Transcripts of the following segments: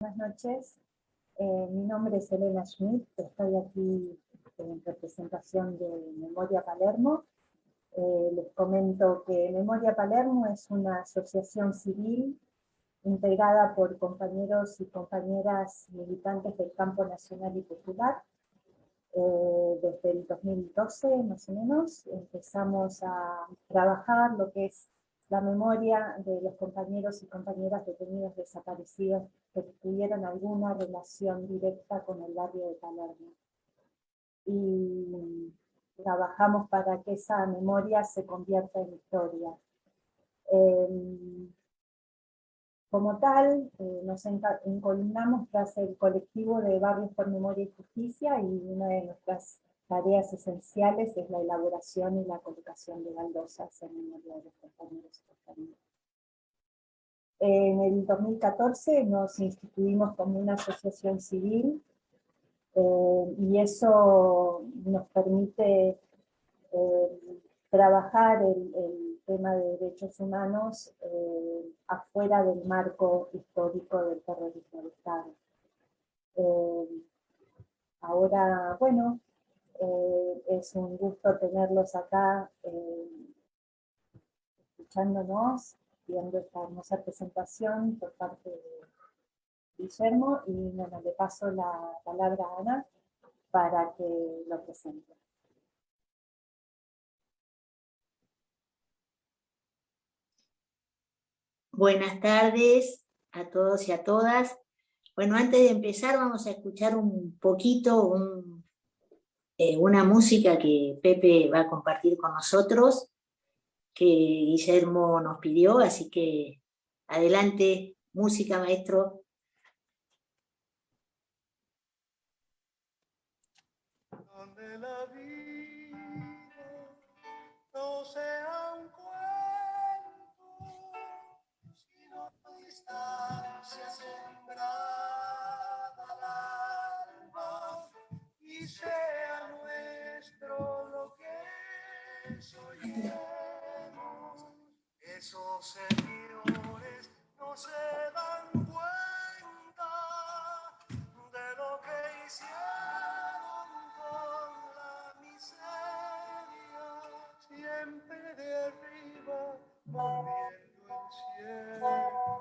buenas noches. Mi nombre es Elena Schmidt, estoy aquí en representación de Memoria Palermo. Les comento que Memoria Palermo es una asociación civil integrada por compañeros y compañeras militantes del campo nacional y popular. Desde el 2012, más o menos, empezamos a trabajar lo que es la memoria de los compañeros y compañeras detenidos desaparecidos que tuvieran alguna relación directa con el barrio de Palermo. Y trabajamos para que esa memoria se convierta en historia. Como tal, nos encolumnamos tras el colectivo de Barrios por Memoria y Justicia, y una de nuestras tareas esenciales es la elaboración y la colocación de baldosas en memoria de los compañeros y compañeras. En el 2014 nos instituimos como una asociación civil, y eso nos permite trabajar el tema de derechos humanos afuera del marco histórico del terrorismo de Estado. Ahora, bueno, es un gusto tenerlos acá escuchándonos, viendo esta hermosa presentación por parte de Guillermo, y bueno, le paso la palabra a Ana para que lo presente. Buenas tardes a todos y a todas. Bueno, antes de empezar vamos a escuchar un poquito una música que Pepe va a compartir con nosotros, que Guillermo nos pidió, así que adelante, música, maestro. Donde la vida no sea un cuento, sino distancia sembrada al alma, y sea nuestro lo que soñemos. Esos señores no se dan cuenta de lo que hicieron con la miseria, siempre de arriba moviendo el cielo,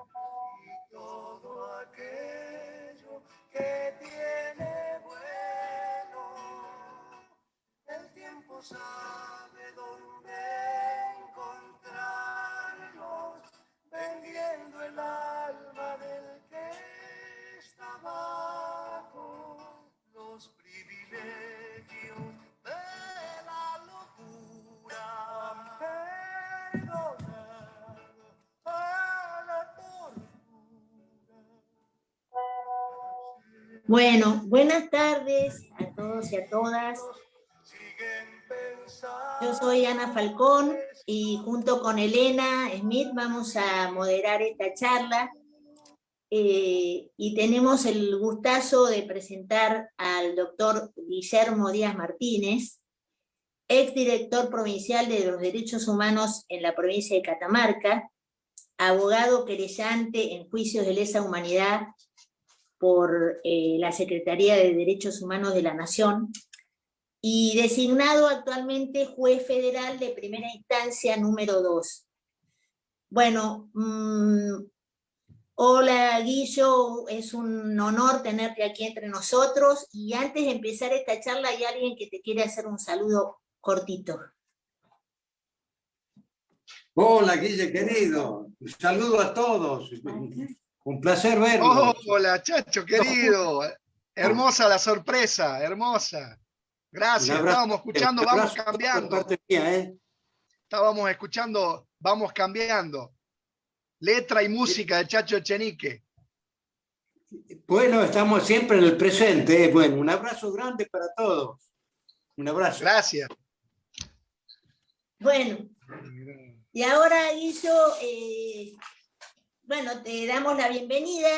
y todo aquello que tiene bueno, el tiempo sabe dónde encontrarlo, vendiendo el alma del que está abajo, los privilegios de la locura han perdonado a la tortura. Bueno, buenas tardes a todos y a todas. Yo soy Ana Falcón y junto con Elena Schmidt vamos a moderar esta charla, y tenemos el gustazo de presentar al doctor Guillermo Díaz Martínez, exdirector provincial de los Derechos Humanos en la provincia de Catamarca, abogado querellante en juicios de lesa humanidad por la Secretaría de Derechos Humanos de la Nación, y designado actualmente juez federal de primera instancia número 2. Bueno, hola Guillo, es un honor tenerte aquí entre nosotros, y antes de empezar esta charla hay alguien que te quiere hacer un saludo cortito. Hola Guille querido, un saludo a todos, un placer verlos. Hola Chacho querido, hermosa la sorpresa, hermosa. Gracias, estábamos escuchando Vamos Cambiando. Estábamos escuchando Vamos Cambiando. Letra y música de Chacho Echenique. Bueno, estamos siempre en el presente. Bueno, un abrazo grande para todos. Un abrazo. Gracias. Bueno, y ahora Guillo, bueno, te damos la bienvenida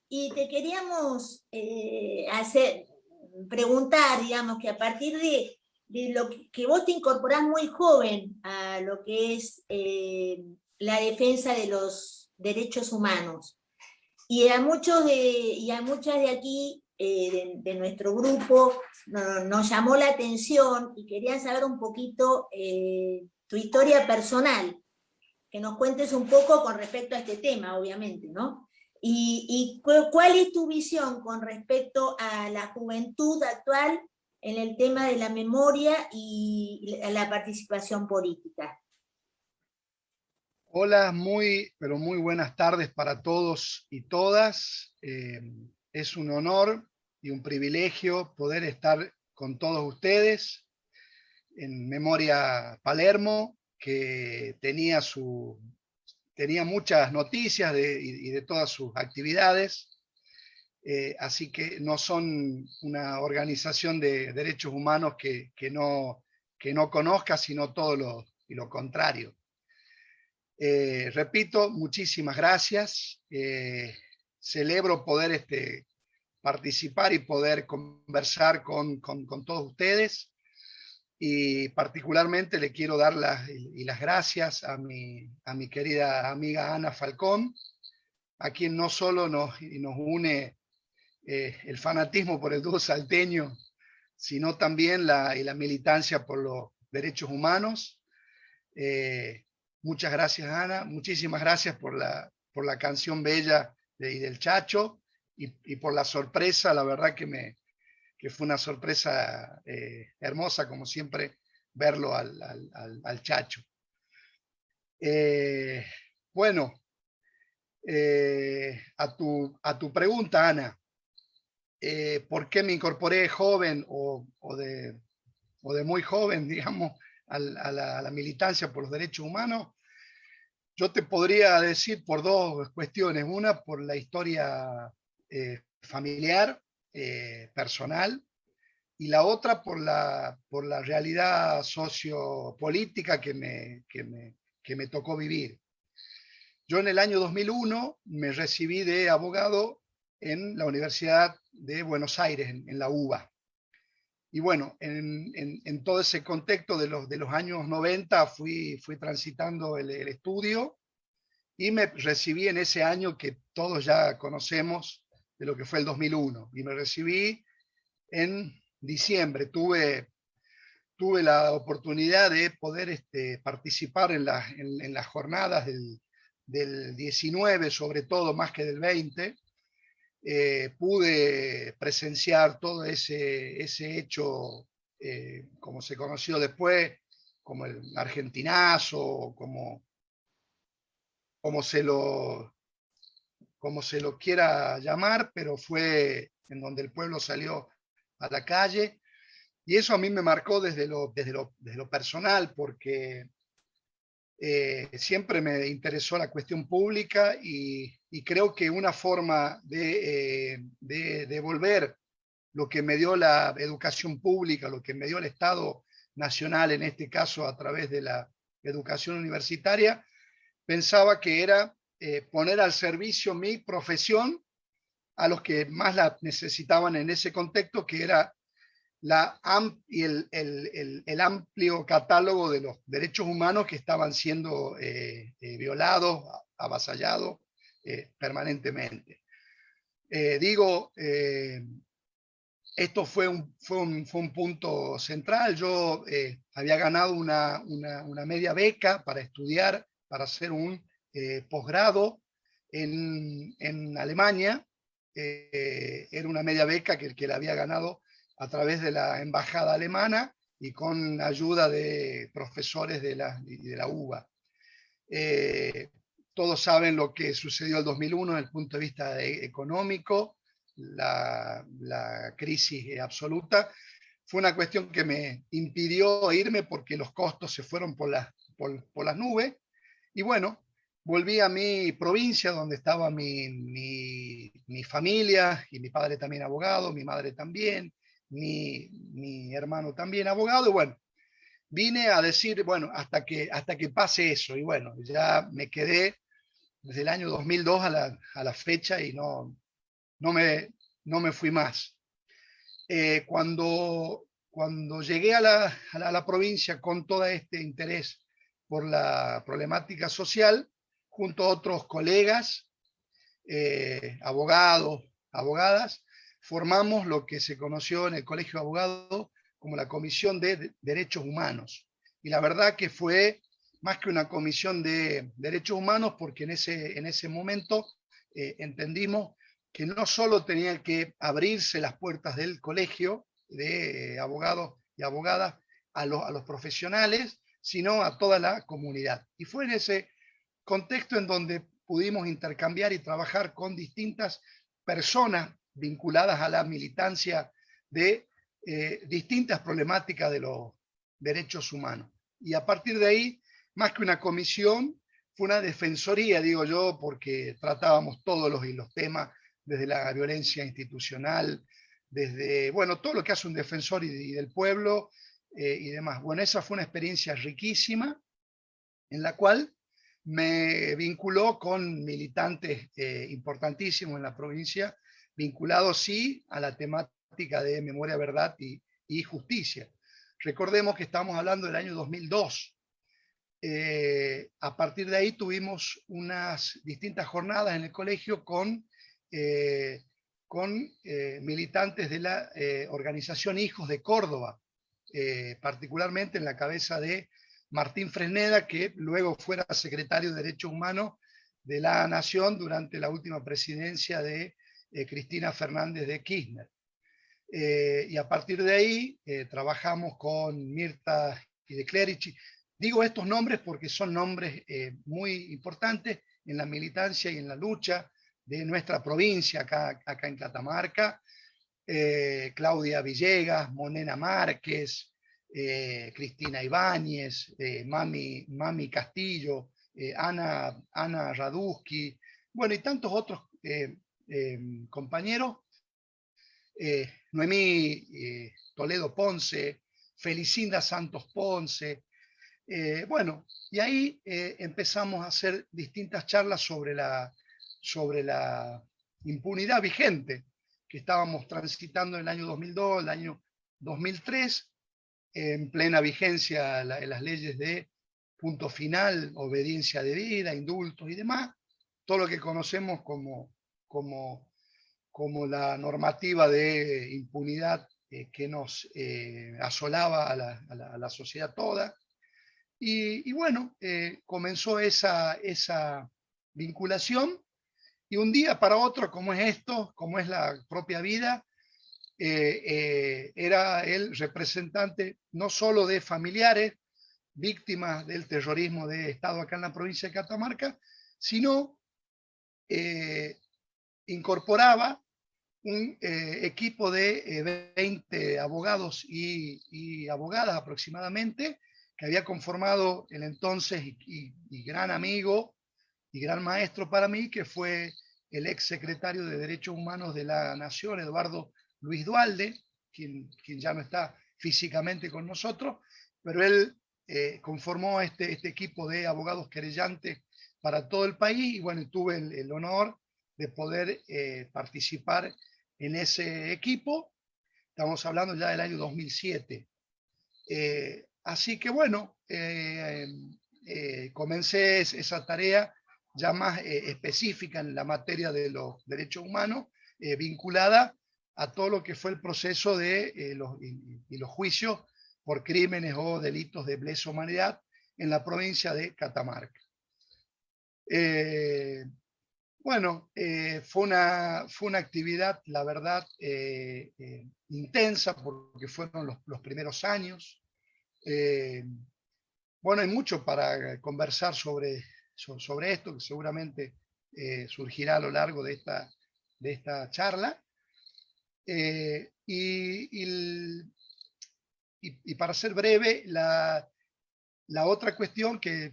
y te queríamos preguntar, digamos, que a partir de lo que vos te incorporás muy joven a lo que es la defensa de los derechos humanos, Y a muchas de aquí, de nuestro grupo, nos llamó la atención y querían saber un poquito tu historia personal, que nos cuentes un poco con respecto a este tema, obviamente, ¿no? Y cuál es tu visión con respecto a la juventud actual en el tema de la memoria y la participación política. Hola, pero muy buenas tardes para todos y todas. Es un honor y un privilegio poder estar con todos ustedes en Memoria Palermo, que tenía muchas noticias y de todas sus actividades. Así que no son una organización de derechos humanos que no conozca, sino todo lo contrario. Repito, muchísimas gracias. Celebro poder participar y poder conversar con todos ustedes. Y particularmente le quiero dar las gracias a mi querida amiga Ana Falcón, a quien no solo nos une el fanatismo por el dúo salteño, sino también la militancia por los derechos humanos. Muchas gracias, Ana. Muchísimas gracias por la canción bella del Chacho y por la sorpresa. La verdad que fue una sorpresa hermosa, como siempre, verlo al Chacho. Bueno, a tu pregunta, Ana, ¿por qué me incorporé joven o de muy joven, digamos, a la militancia por los derechos humanos? Yo te podría decir por dos cuestiones. Una, por la historia familiar, personal, y la otra por la realidad sociopolítica que me tocó vivir. Yo en el año 2001 me recibí de abogado en la Universidad de Buenos Aires, en la UBA. Y bueno, en todo ese contexto de los años 90 fui transitando el estudio y me recibí en ese año que todos ya conocemos de lo que fue el 2001. Y me recibí en diciembre. Tuve la oportunidad de poder participar en las jornadas del 19, sobre todo, más que del 20. Pude presenciar todo ese hecho, como se conoció después, como el argentinazo, como se lo quiera llamar, pero fue en donde el pueblo salió a la calle. Y eso a mí me marcó desde lo personal, porque siempre me interesó la cuestión pública y creo que una forma de devolver lo que me dio la educación pública, lo que me dio el Estado Nacional, en este caso a través de la educación universitaria, pensaba que era poner al servicio mi profesión a los que más la necesitaban en ese contexto, que era el amplio catálogo de los derechos humanos que estaban siendo violados, avasallados permanentemente. Esto fue un punto central. Yo había ganado una media beca para estudiar, para hacer un posgrado en Alemania. Era una media beca que la había ganado a través de la embajada alemana y con ayuda de profesores de la UBA. Todos saben lo que sucedió en el 2001 desde el punto de vista económico, la crisis absoluta. Fue una cuestión que me impidió irme porque los costos se fueron por las nubes. Y bueno, volví a mi provincia donde estaba mi familia, y mi padre también abogado, mi madre también, mi hermano también abogado. Y bueno, vine a decir, bueno, hasta que pase eso. Y bueno, ya me quedé desde el año 2002 a la fecha y no me fui más. Cuando llegué a la provincia con todo este interés por la problemática social, junto a otros colegas, abogados, abogadas, formamos lo que se conoció en el Colegio de Abogados como la Comisión de Derechos Humanos. Y la verdad que fue más que una comisión de derechos humanos, porque en ese momento entendimos que no solo tenían que abrirse las puertas del colegio de abogados y abogadas a los profesionales, sino a toda la comunidad. Y fue en ese contexto en donde pudimos intercambiar y trabajar con distintas personas vinculadas a la militancia de distintas problemáticas de los derechos humanos. Y a partir de ahí, más que una comisión, fue una defensoría, digo yo, porque tratábamos todos los temas, desde la violencia institucional, desde, bueno, todo lo que hace un defensor y del pueblo y demás. Bueno, esa fue una experiencia riquísima en la cual me vinculó con militantes importantísimos en la provincia, vinculados sí a la temática de memoria, verdad y justicia. Recordemos que estamos hablando del año 2002. A partir de ahí tuvimos unas distintas jornadas en el colegio con militantes de la organización Hijos de Córdoba, particularmente en la cabeza de Martín Fresneda, que luego fuera secretario de Derechos Humanos de la Nación durante la última presidencia de Cristina Fernández de Kirchner. Y a partir de ahí trabajamos con Mirta y de Clerici. Digo estos nombres porque son nombres muy importantes en la militancia y en la lucha de nuestra provincia, acá en Catamarca. Claudia Villegas, Monena Márquez, Cristina Ibáñez, Mami Castillo, Ana Raduski, bueno, y tantos otros compañeros, Noemí Toledo Ponce, Felicinda Santos Ponce, bueno, y ahí empezamos a hacer distintas charlas sobre la impunidad vigente que estábamos transitando en el año 2002, el año 2003, en plena vigencia las leyes de punto final, obediencia debida, indultos y demás, todo lo que conocemos como la normativa de impunidad que nos asolaba a la sociedad toda. Y bueno, comenzó esa vinculación, y un día para otro, como es esto, como es la propia vida, era el representante no solo de familiares víctimas del terrorismo de Estado acá en la provincia de Catamarca, sino incorporaba un equipo de 20 abogados y abogadas aproximadamente, que había conformado el entonces y gran amigo y gran maestro para mí, que fue el ex secretario de Derechos Humanos de la Nación, Eduardo Luis Duhalde, quien ya no está físicamente con nosotros, pero él conformó este equipo de abogados querellantes para todo el país, y bueno, tuve el honor de poder participar en ese equipo. Estamos hablando ya del año 2007. Así que bueno, comencé esa tarea ya más específica en la materia de los derechos humanos, vinculada a todo lo que fue el proceso de los juicios por crímenes o delitos de lesa humanidad en la provincia de Catamarca. Bueno, fue una actividad, la verdad, intensa, porque fueron los primeros años. Bueno, hay mucho para conversar sobre esto, que seguramente surgirá a lo largo de esta charla. Y para ser breve, la otra cuestión que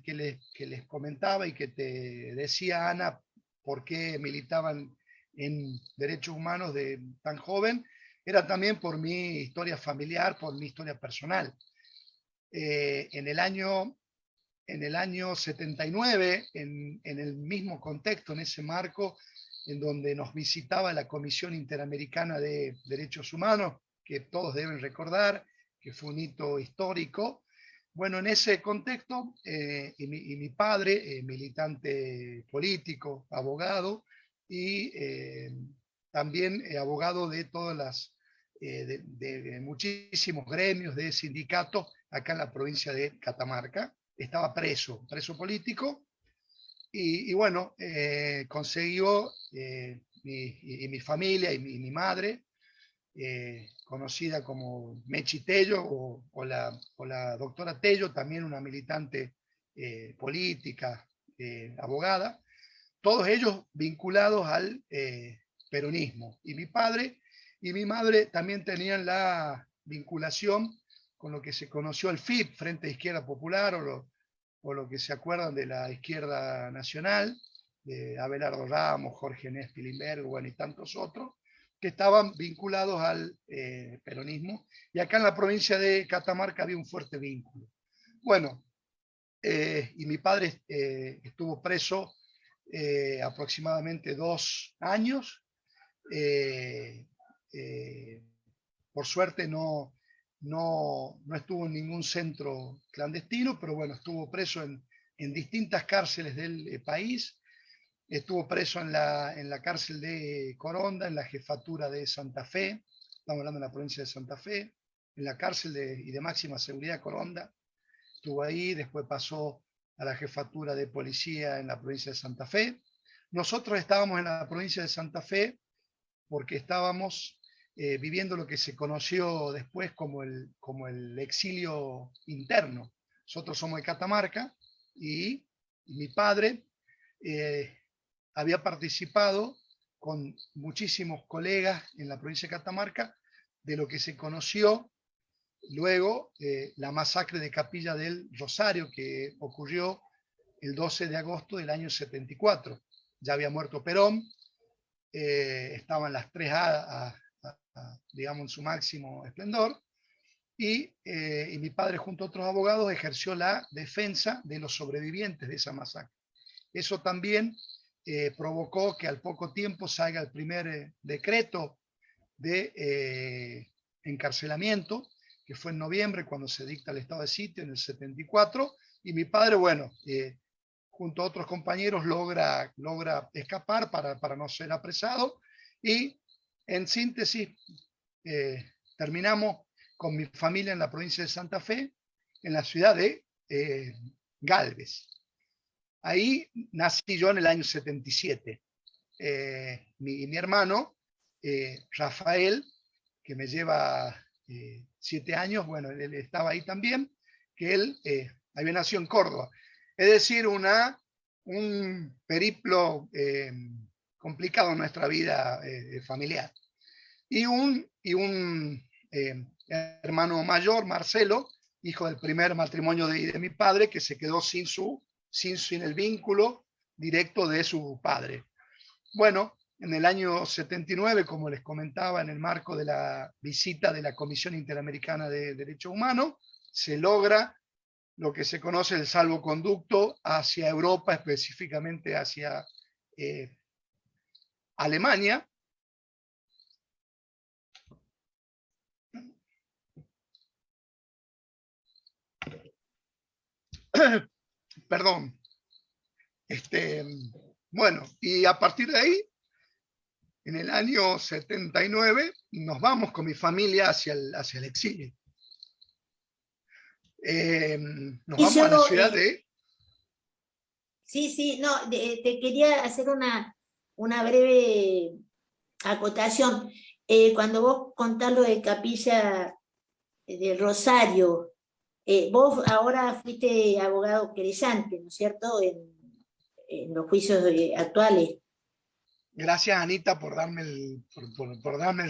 les comentaba y que te decía, Ana, por qué militaban en derechos humanos de tan joven, era también por mi historia familiar, por mi historia personal. En el año 79, en el mismo contexto, en ese marco, en donde nos visitaba la Comisión Interamericana de Derechos Humanos, que todos deben recordar, que fue un hito histórico. Bueno, en ese contexto, y mi padre, militante político, abogado, y también abogado de todas las, de muchísimos gremios, de sindicatos, acá en la provincia de Catamarca. Estaba preso político, y bueno, consiguió, mi familia y mi madre, conocida como Mechi Tello o la doctora Tello, también una militante política, abogada, todos ellos vinculados al peronismo. Y mi padre y mi madre también tenían la vinculación con lo que se conoció el FIP, Frente de Izquierda Popular, o lo que se acuerdan de la Izquierda Nacional, de Abelardo Ramos, Jorge Nés Pilimbergo, bueno, y tantos otros, que estaban vinculados al peronismo. Y acá en la provincia de Catamarca había un fuerte vínculo. Bueno, y mi padre estuvo preso aproximadamente 2 años. Por suerte no estuvo en ningún centro clandestino, pero bueno, estuvo preso en distintas cárceles del país. Estuvo preso en la cárcel de Coronda, en la jefatura de Santa Fe, estamos hablando de la provincia de Santa Fe, en la cárcel y de máxima seguridad Coronda. Estuvo ahí, después pasó a la jefatura de policía en la provincia de Santa Fe. Nosotros estábamos en la provincia de Santa Fe porque estábamos viviendo lo que se conoció después como el exilio interno. Nosotros somos de Catamarca y mi padre había participado con muchísimos colegas en la provincia de Catamarca de lo que se conoció luego la masacre de Capilla del Rosario, que ocurrió el 12 de agosto del año 74. Ya había muerto Perón, estaban las 3A digamos, en su máximo esplendor, y mi padre junto a otros abogados ejerció la defensa de los sobrevivientes de esa masacre. Eso también provocó que al poco tiempo salga el primer decreto de encarcelamiento, que fue en noviembre cuando se dicta el estado de sitio en el 74, y mi padre, bueno, junto a otros compañeros logra escapar para no ser apresado, y en síntesis terminamos con mi familia en la provincia de Santa Fe, en la ciudad de Galvez. Ahí nací yo en el año 77. Mi hermano, Rafael, que me lleva 7 años, bueno, él estaba ahí también, que él había nacido en Córdoba. Es decir, un periplo complicado en nuestra vida familiar. Y un hermano mayor, Marcelo, hijo del primer matrimonio de mi padre, que se quedó sin el vínculo directo de su padre. Bueno, en el año 79, como les comentaba, en el marco de la visita de la Comisión Interamericana de Derechos Humanos, se logra lo que se conoce el salvoconducto hacia Europa, específicamente hacia Alemania. Perdón. Bueno, y a partir de ahí, en el año 79, nos vamos con mi familia hacia el exilio. Nos vamos a la ciudad de... Sí, no, te quería hacer una breve acotación. Cuando vos contás lo de Capilla del Rosario, vos ahora fuiste abogado querellante, ¿no es cierto?, en los juicios actuales. Gracias, Anita, por darme el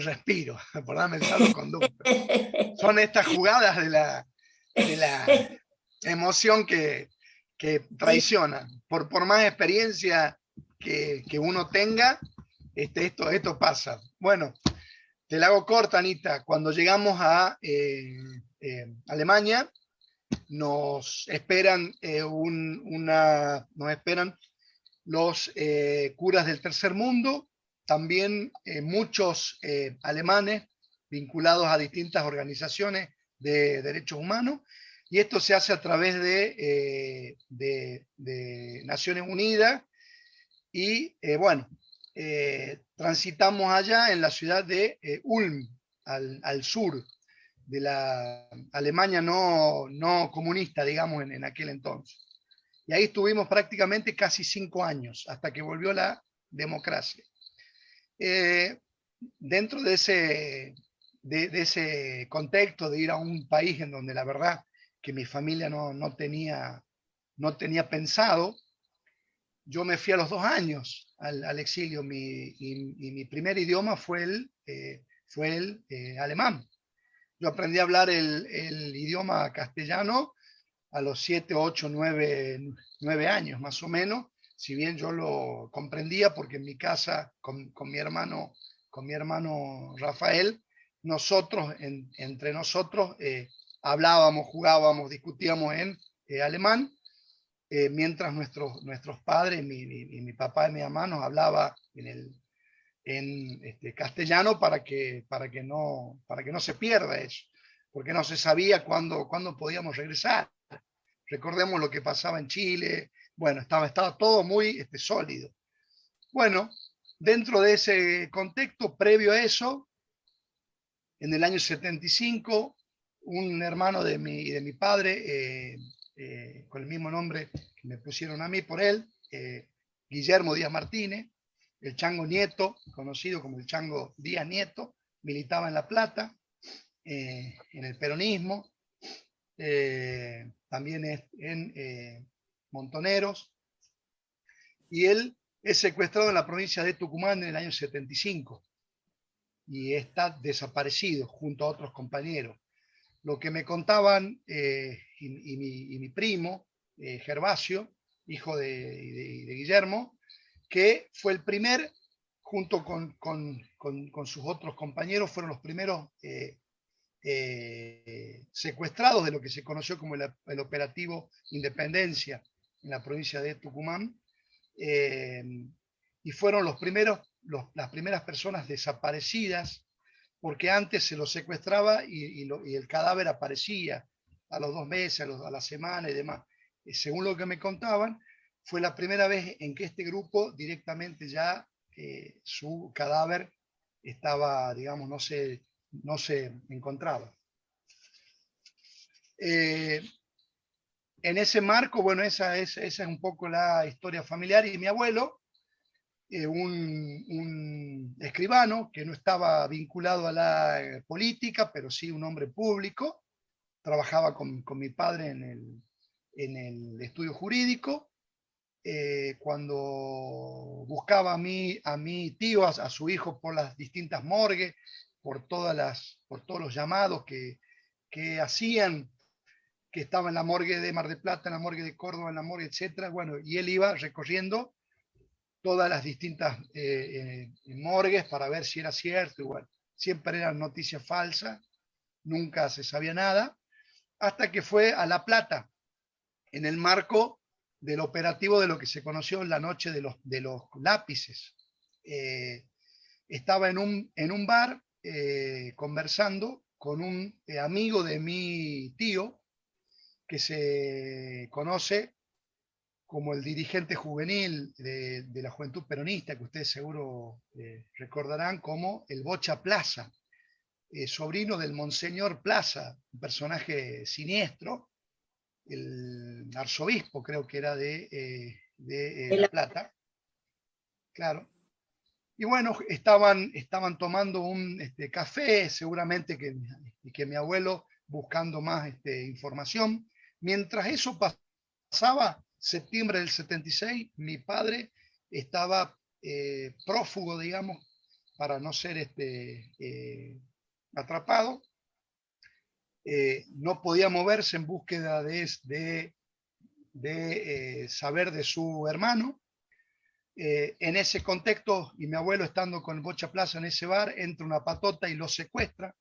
respiro, por darme el salvoconducto. Son estas jugadas de la emoción que traicionan. Por más experiencia que uno tenga, esto pasa. Bueno, te la hago corta, Anita. Cuando llegamos a Alemania, nos esperan los curas del tercer mundo, también muchos alemanes vinculados a distintas organizaciones de derechos humanos, y esto se hace a través de Naciones Unidas, y bueno, transitamos allá en la ciudad de Ulm, al sur de la Alemania no comunista, digamos, en aquel entonces. Y ahí estuvimos prácticamente casi 5 años, hasta que volvió la democracia. Dentro de ese contexto de ir a un país en donde la verdad que mi familia no tenía pensado, yo me fui a los 2 años al exilio, y mi primer idioma fue el alemán. Yo aprendí a hablar el idioma castellano a los 7, 8, 9 años más o menos, si bien yo lo comprendía porque en mi casa con mi hermano Rafael, entre nosotros hablábamos, jugábamos, discutíamos en alemán, mientras nuestros padres, mi papá y mi mamá nos hablaba en castellano para que no se pierda eso, porque no se sabía cuándo podíamos regresar. Recordemos lo que pasaba en Chile. Bueno, estaba todo muy sólido. Bueno, dentro de ese contexto, previo a eso, en el año 75, un hermano de mi padre, con el mismo nombre que me pusieron a mí por él, Guillermo Díaz Martínez, el Chango Nieto, conocido como el Chango Díaz Nieto, militaba en La Plata, en el peronismo, también en Montoneros, y él es secuestrado en la provincia de Tucumán en el año 75 y está desaparecido junto a otros compañeros. Lo que me contaban y mi primo, Gervasio, hijo de Guillermo, que fue el primer, junto con sus otros compañeros, fueron los primeros secuestrados de lo que se conoció como el operativo Independencia en la provincia de Tucumán, y fueron las primeras personas desaparecidas, porque antes se los secuestraba y el cadáver aparecía a los 2 meses, a la semana y demás. Según lo que me contaban, fue la primera vez en que este grupo directamente ya su cadáver estaba, digamos, no se encontraba. En ese marco, bueno, esa es un poco la historia familiar. Y mi abuelo, un escribano que no estaba vinculado a la política, pero sí un hombre público, trabajaba con mi padre en el estudio jurídico. Cuando buscaba a mi tío, a su hijo, por las distintas morgues, por todos los llamados que hacían, que estaba en la morgue de Mar del Plata, en la morgue de Córdoba, en la morgue, etcétera. Bueno, y él iba recorriendo todas las distintas morgues para ver si era cierto. Igual, siempre eran noticias falsas, nunca se sabía nada, hasta que fue a La Plata, en el marco del operativo de lo que se conoció en la noche de los lápices. Estaba en un bar conversando con un amigo de mi tío, que se conoce como el dirigente juvenil de la Juventud Peronista, que ustedes seguro recordarán como el Bocha Plaza, sobrino del Monseñor Plaza, un personaje siniestro, el arzobispo creo que era de La Plata. Claro. Y bueno, estaban tomando un café, seguramente que mi abuelo buscando más información. Mientras eso pasaba, septiembre del 76, mi padre estaba prófugo, digamos, para no ser atrapado. No podía moverse en búsqueda de saber de su hermano. En ese contexto, y mi abuelo estando con el Bocha Plaza en ese bar, entra una patota y lo secuestra.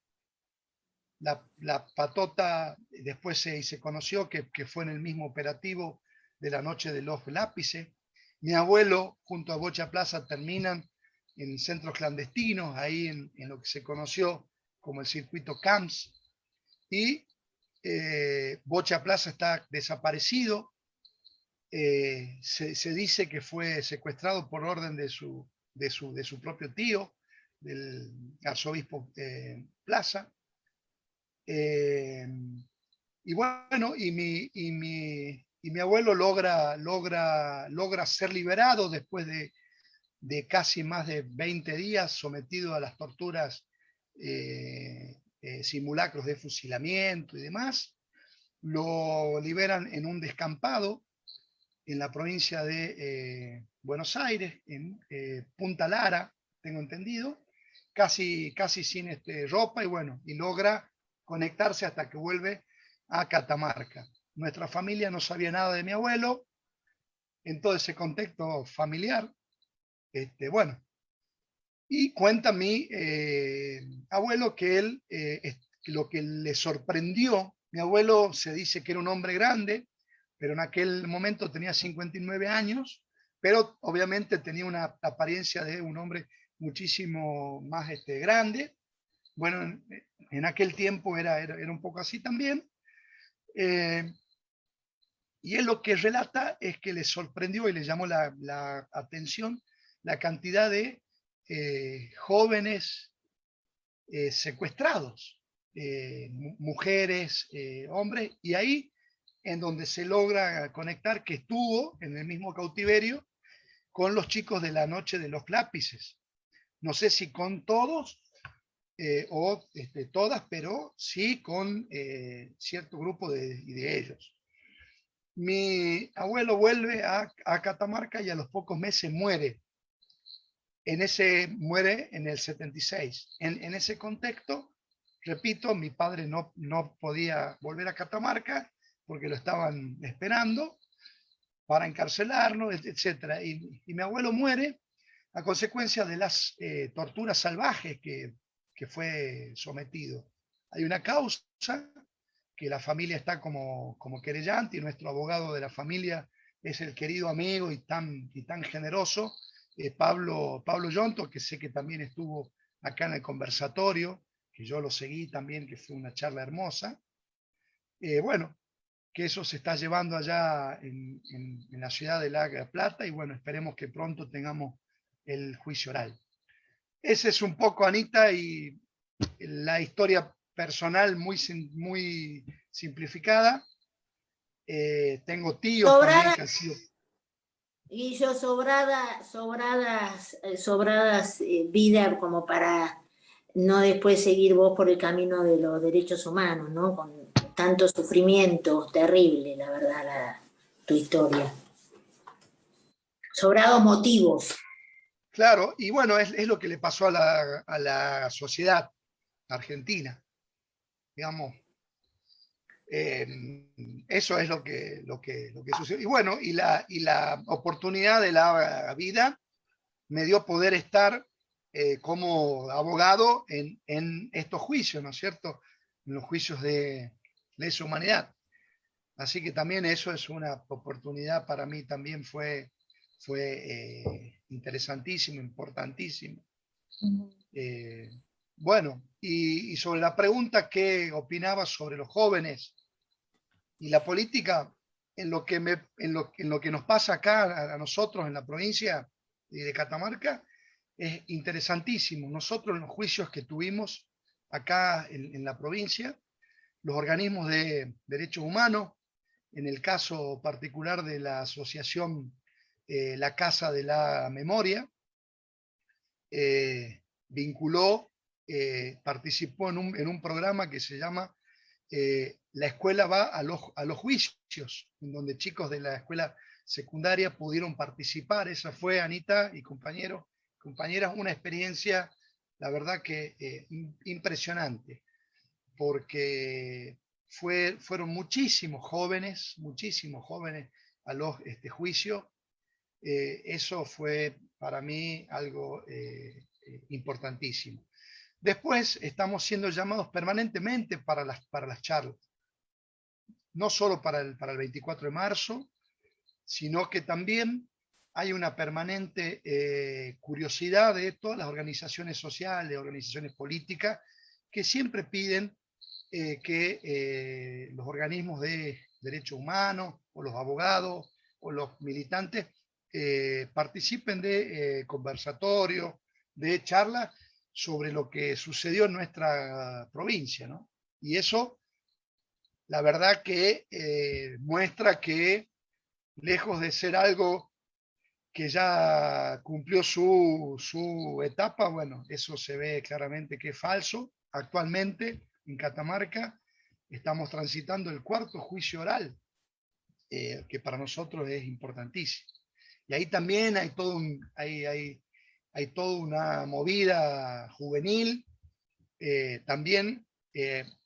La patota después se conoció que fue en el mismo operativo de la noche de los lápices. Mi abuelo junto a Bocha Plaza terminan en centros clandestinos, ahí en lo que se conoció como el circuito CAMS, y Bocha Plaza está desaparecido. Se dice que fue secuestrado por orden de su de su propio tío, del arzobispo Plaza. Y bueno, mi abuelo logra ser liberado después de casi más de 20 días sometido a las torturas, simulacros de fusilamiento y demás. Lo liberan en un descampado en la provincia de Buenos Aires, en Punta Lara, tengo entendido, casi sin ropa, y bueno, y logra conectarse hasta que vuelve a Catamarca. Nuestra familia no sabía nada de mi abuelo, en todo ese contexto familiar. Bueno, y cuenta mi abuelo que él, lo que le sorprendió, mi abuelo se dice que era un hombre grande, pero en aquel momento tenía 59 años, pero obviamente tenía una apariencia de un hombre muchísimo más grande. Bueno, en aquel tiempo era un poco así también. Y él lo que relata es que le sorprendió y le llamó la atención la cantidad de jóvenes secuestrados, mujeres, hombres, y ahí en donde se logra conectar que estuvo en el mismo cautiverio con los chicos de la noche de los lápices. No sé si con todos o todas, pero sí con cierto grupo de ellos. Mi abuelo vuelve a Catamarca y a los pocos meses muere. Muere en el 76. En ese contexto, repito, mi padre no podía volver a Catamarca porque lo estaban esperando para encarcelarlo, etc. Y mi abuelo muere a consecuencia de las torturas salvajes que fue sometido. Hay una causa que la familia está como querellante, y nuestro abogado de la familia es el querido amigo y tan generoso, Pablo Yonto, que sé que también estuvo acá en el conversatorio, que yo lo seguí también, que fue una charla hermosa. Bueno, que eso se está llevando allá en la ciudad de La Plata, y bueno, esperemos que pronto tengamos el juicio oral. Ese es un poco, Anita, y la historia personal muy simplificada. Tengo tíos también que han sido... Guillo, sobradas vida como para no después seguir vos por el camino de los derechos humanos, ¿no? Con tanto sufrimiento terrible, la verdad, tu historia. Sobrados motivos. Claro, y bueno, es lo que le pasó a la sociedad argentina, digamos. Eso es lo que sucedió. Y bueno, y la oportunidad de la vida me dio poder estar como abogado en estos juicios, ¿no es cierto? En los juicios de lesa humanidad. Así que también eso es una oportunidad para mí, también fue interesantísimo, importantísimo. Bueno, y sobre la pregunta que opinaba sobre los jóvenes y la política, en lo que nos pasa acá a nosotros en la provincia de Catamarca, es interesantísimo. Nosotros en los juicios que tuvimos acá en la provincia, los organismos de derechos humanos, en el caso particular de la asociación La Casa de la Memoria, participó en un programa que se llama La Escuela va a los juicios, en donde chicos de la escuela secundaria pudieron participar. Esa fue, Anita y compañeras, una experiencia, la verdad que impresionante, porque fueron muchísimos jóvenes a los juicios. Eso fue para mí algo importantísimo. Después estamos siendo llamados permanentemente para las charlas, no solo para el 24 de marzo, sino que también hay una permanente curiosidad de todas las organizaciones sociales, organizaciones políticas, que siempre piden que los organismos de derechos humanos, o los abogados, o los militantes, participen de conversatorios, de charlas sobre lo que sucedió en nuestra provincia, ¿no? Y eso, la verdad que muestra que, lejos de ser algo que ya cumplió su etapa, bueno, eso se ve claramente que es falso. Actualmente, en Catamarca, estamos transitando el 4º juicio oral, que para nosotros es importantísimo. Y ahí también hay toda una movida juvenil, también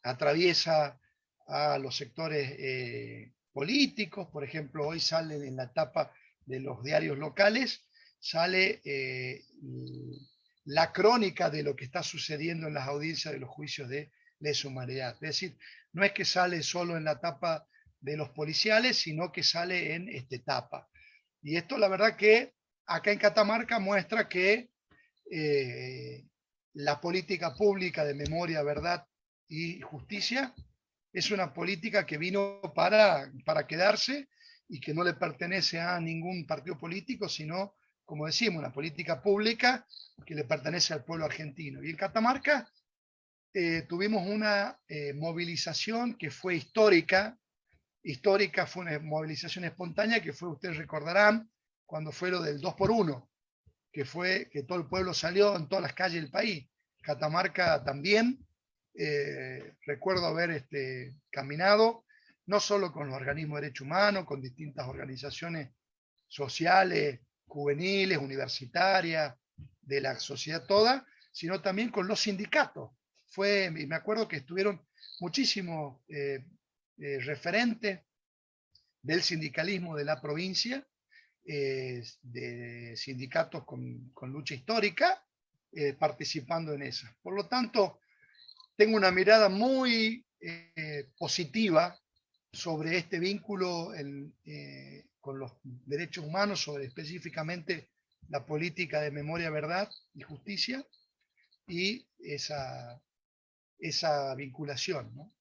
atraviesa a los sectores políticos. Por ejemplo, hoy sale en la tapa de los diarios locales, sale la crónica de lo que está sucediendo en las audiencias de los juicios de lesa humanidad. Es decir, no es que sale solo en la tapa de los policiales, sino que sale en esta etapa. Y esto, la verdad que acá en Catamarca muestra que la política pública de memoria, verdad y justicia es una política que vino para quedarse y que no le pertenece a ningún partido político, sino, como decimos, una política pública que le pertenece al pueblo argentino. Y en Catamarca tuvimos una movilización que fue histórica, fue una movilización espontánea que fue, ustedes recordarán, cuando fue lo del 2x1, que fue que todo el pueblo salió en todas las calles del país. Catamarca también, recuerdo haber caminado, no solo con los organismos de derechos humanos, con distintas organizaciones sociales, juveniles, universitarias, de la sociedad toda, sino también con los sindicatos. Y me acuerdo que estuvieron muchísimos referentes del sindicalismo de la provincia, de sindicatos con lucha histórica, participando en esa. Por lo tanto, tengo una mirada muy positiva sobre este vínculo con los derechos humanos, sobre específicamente la política de memoria, verdad y justicia, y esa vinculación, ¿no?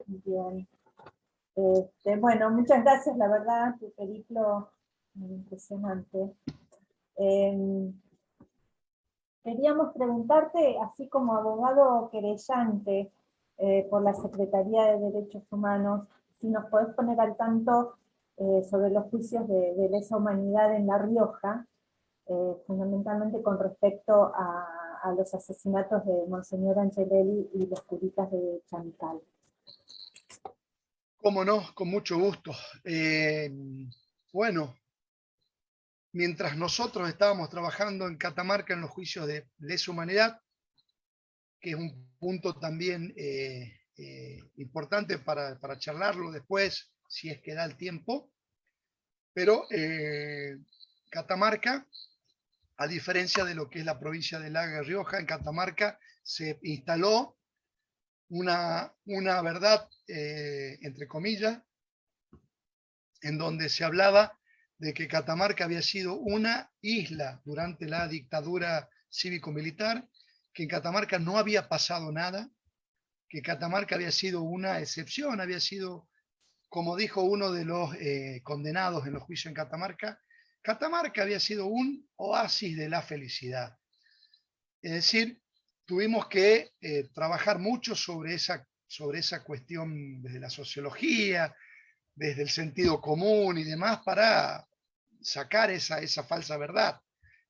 Bien. Bueno, muchas gracias, la verdad, tu periplo impresionante. Queríamos preguntarte, así como abogado querellante por la Secretaría de Derechos Humanos, si nos podés poner al tanto sobre los juicios de lesa humanidad en La Rioja, fundamentalmente con respecto a los asesinatos de Monseñor Angelelli y los curitas de Chamical. Cómo no, con mucho gusto. Bueno, mientras nosotros estábamos trabajando en Catamarca en los juicios de lesa humanidad, que es un punto también importante para charlarlo después, si es que da el tiempo, pero Catamarca, a diferencia de lo que es la provincia de La Rioja, en Catamarca se instaló una verdad, entre comillas, en donde se hablaba de que Catamarca había sido una isla durante la dictadura cívico-militar, que en Catamarca no había pasado nada, que Catamarca había sido una excepción, había sido, como dijo uno de los condenados en los juicios en Catamarca, Catamarca había sido un oasis de la felicidad. Es decir, tuvimos que trabajar mucho sobre esa cuestión desde la sociología, desde el sentido común y demás, para sacar esa falsa verdad.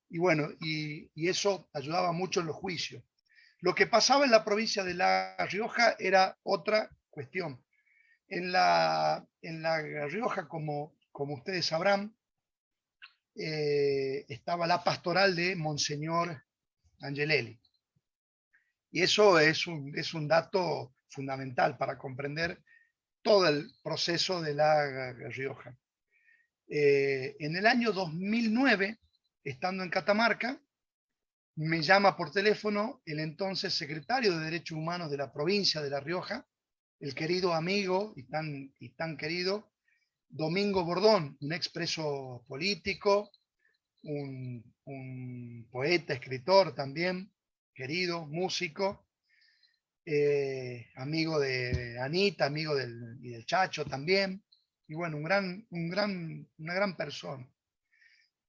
Y bueno, y eso ayudaba mucho en los juicios. Lo que pasaba en la provincia de La Rioja era otra cuestión. En La Rioja, como ustedes sabrán, estaba la pastoral de Monseñor Angelelli. Y eso es un dato fundamental para comprender todo el proceso de La Rioja. En el año 2009, estando en Catamarca, me llama por teléfono el entonces secretario de Derechos Humanos de la provincia de La Rioja, el querido amigo y tan querido Domingo Bordón, un expreso político, un poeta, escritor también, querido, músico, amigo de Anita, amigo y del Chacho también, y bueno, una gran persona.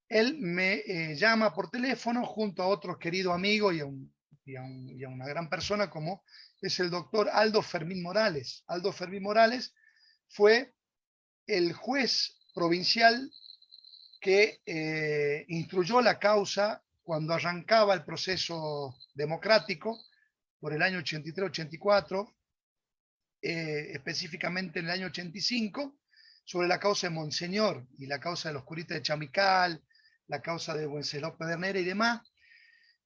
Él me llama por teléfono junto a otro querido amigo y a una gran persona como es el doctor Aldo Fermín Morales. Aldo Fermín Morales fue el juez provincial que instruyó la causa cuando arrancaba el proceso democrático por el año 83-84, específicamente en el año 85, sobre la causa de Monseñor y la causa de los curistas de Chamical, la causa de Wenceslao Pedernera y demás.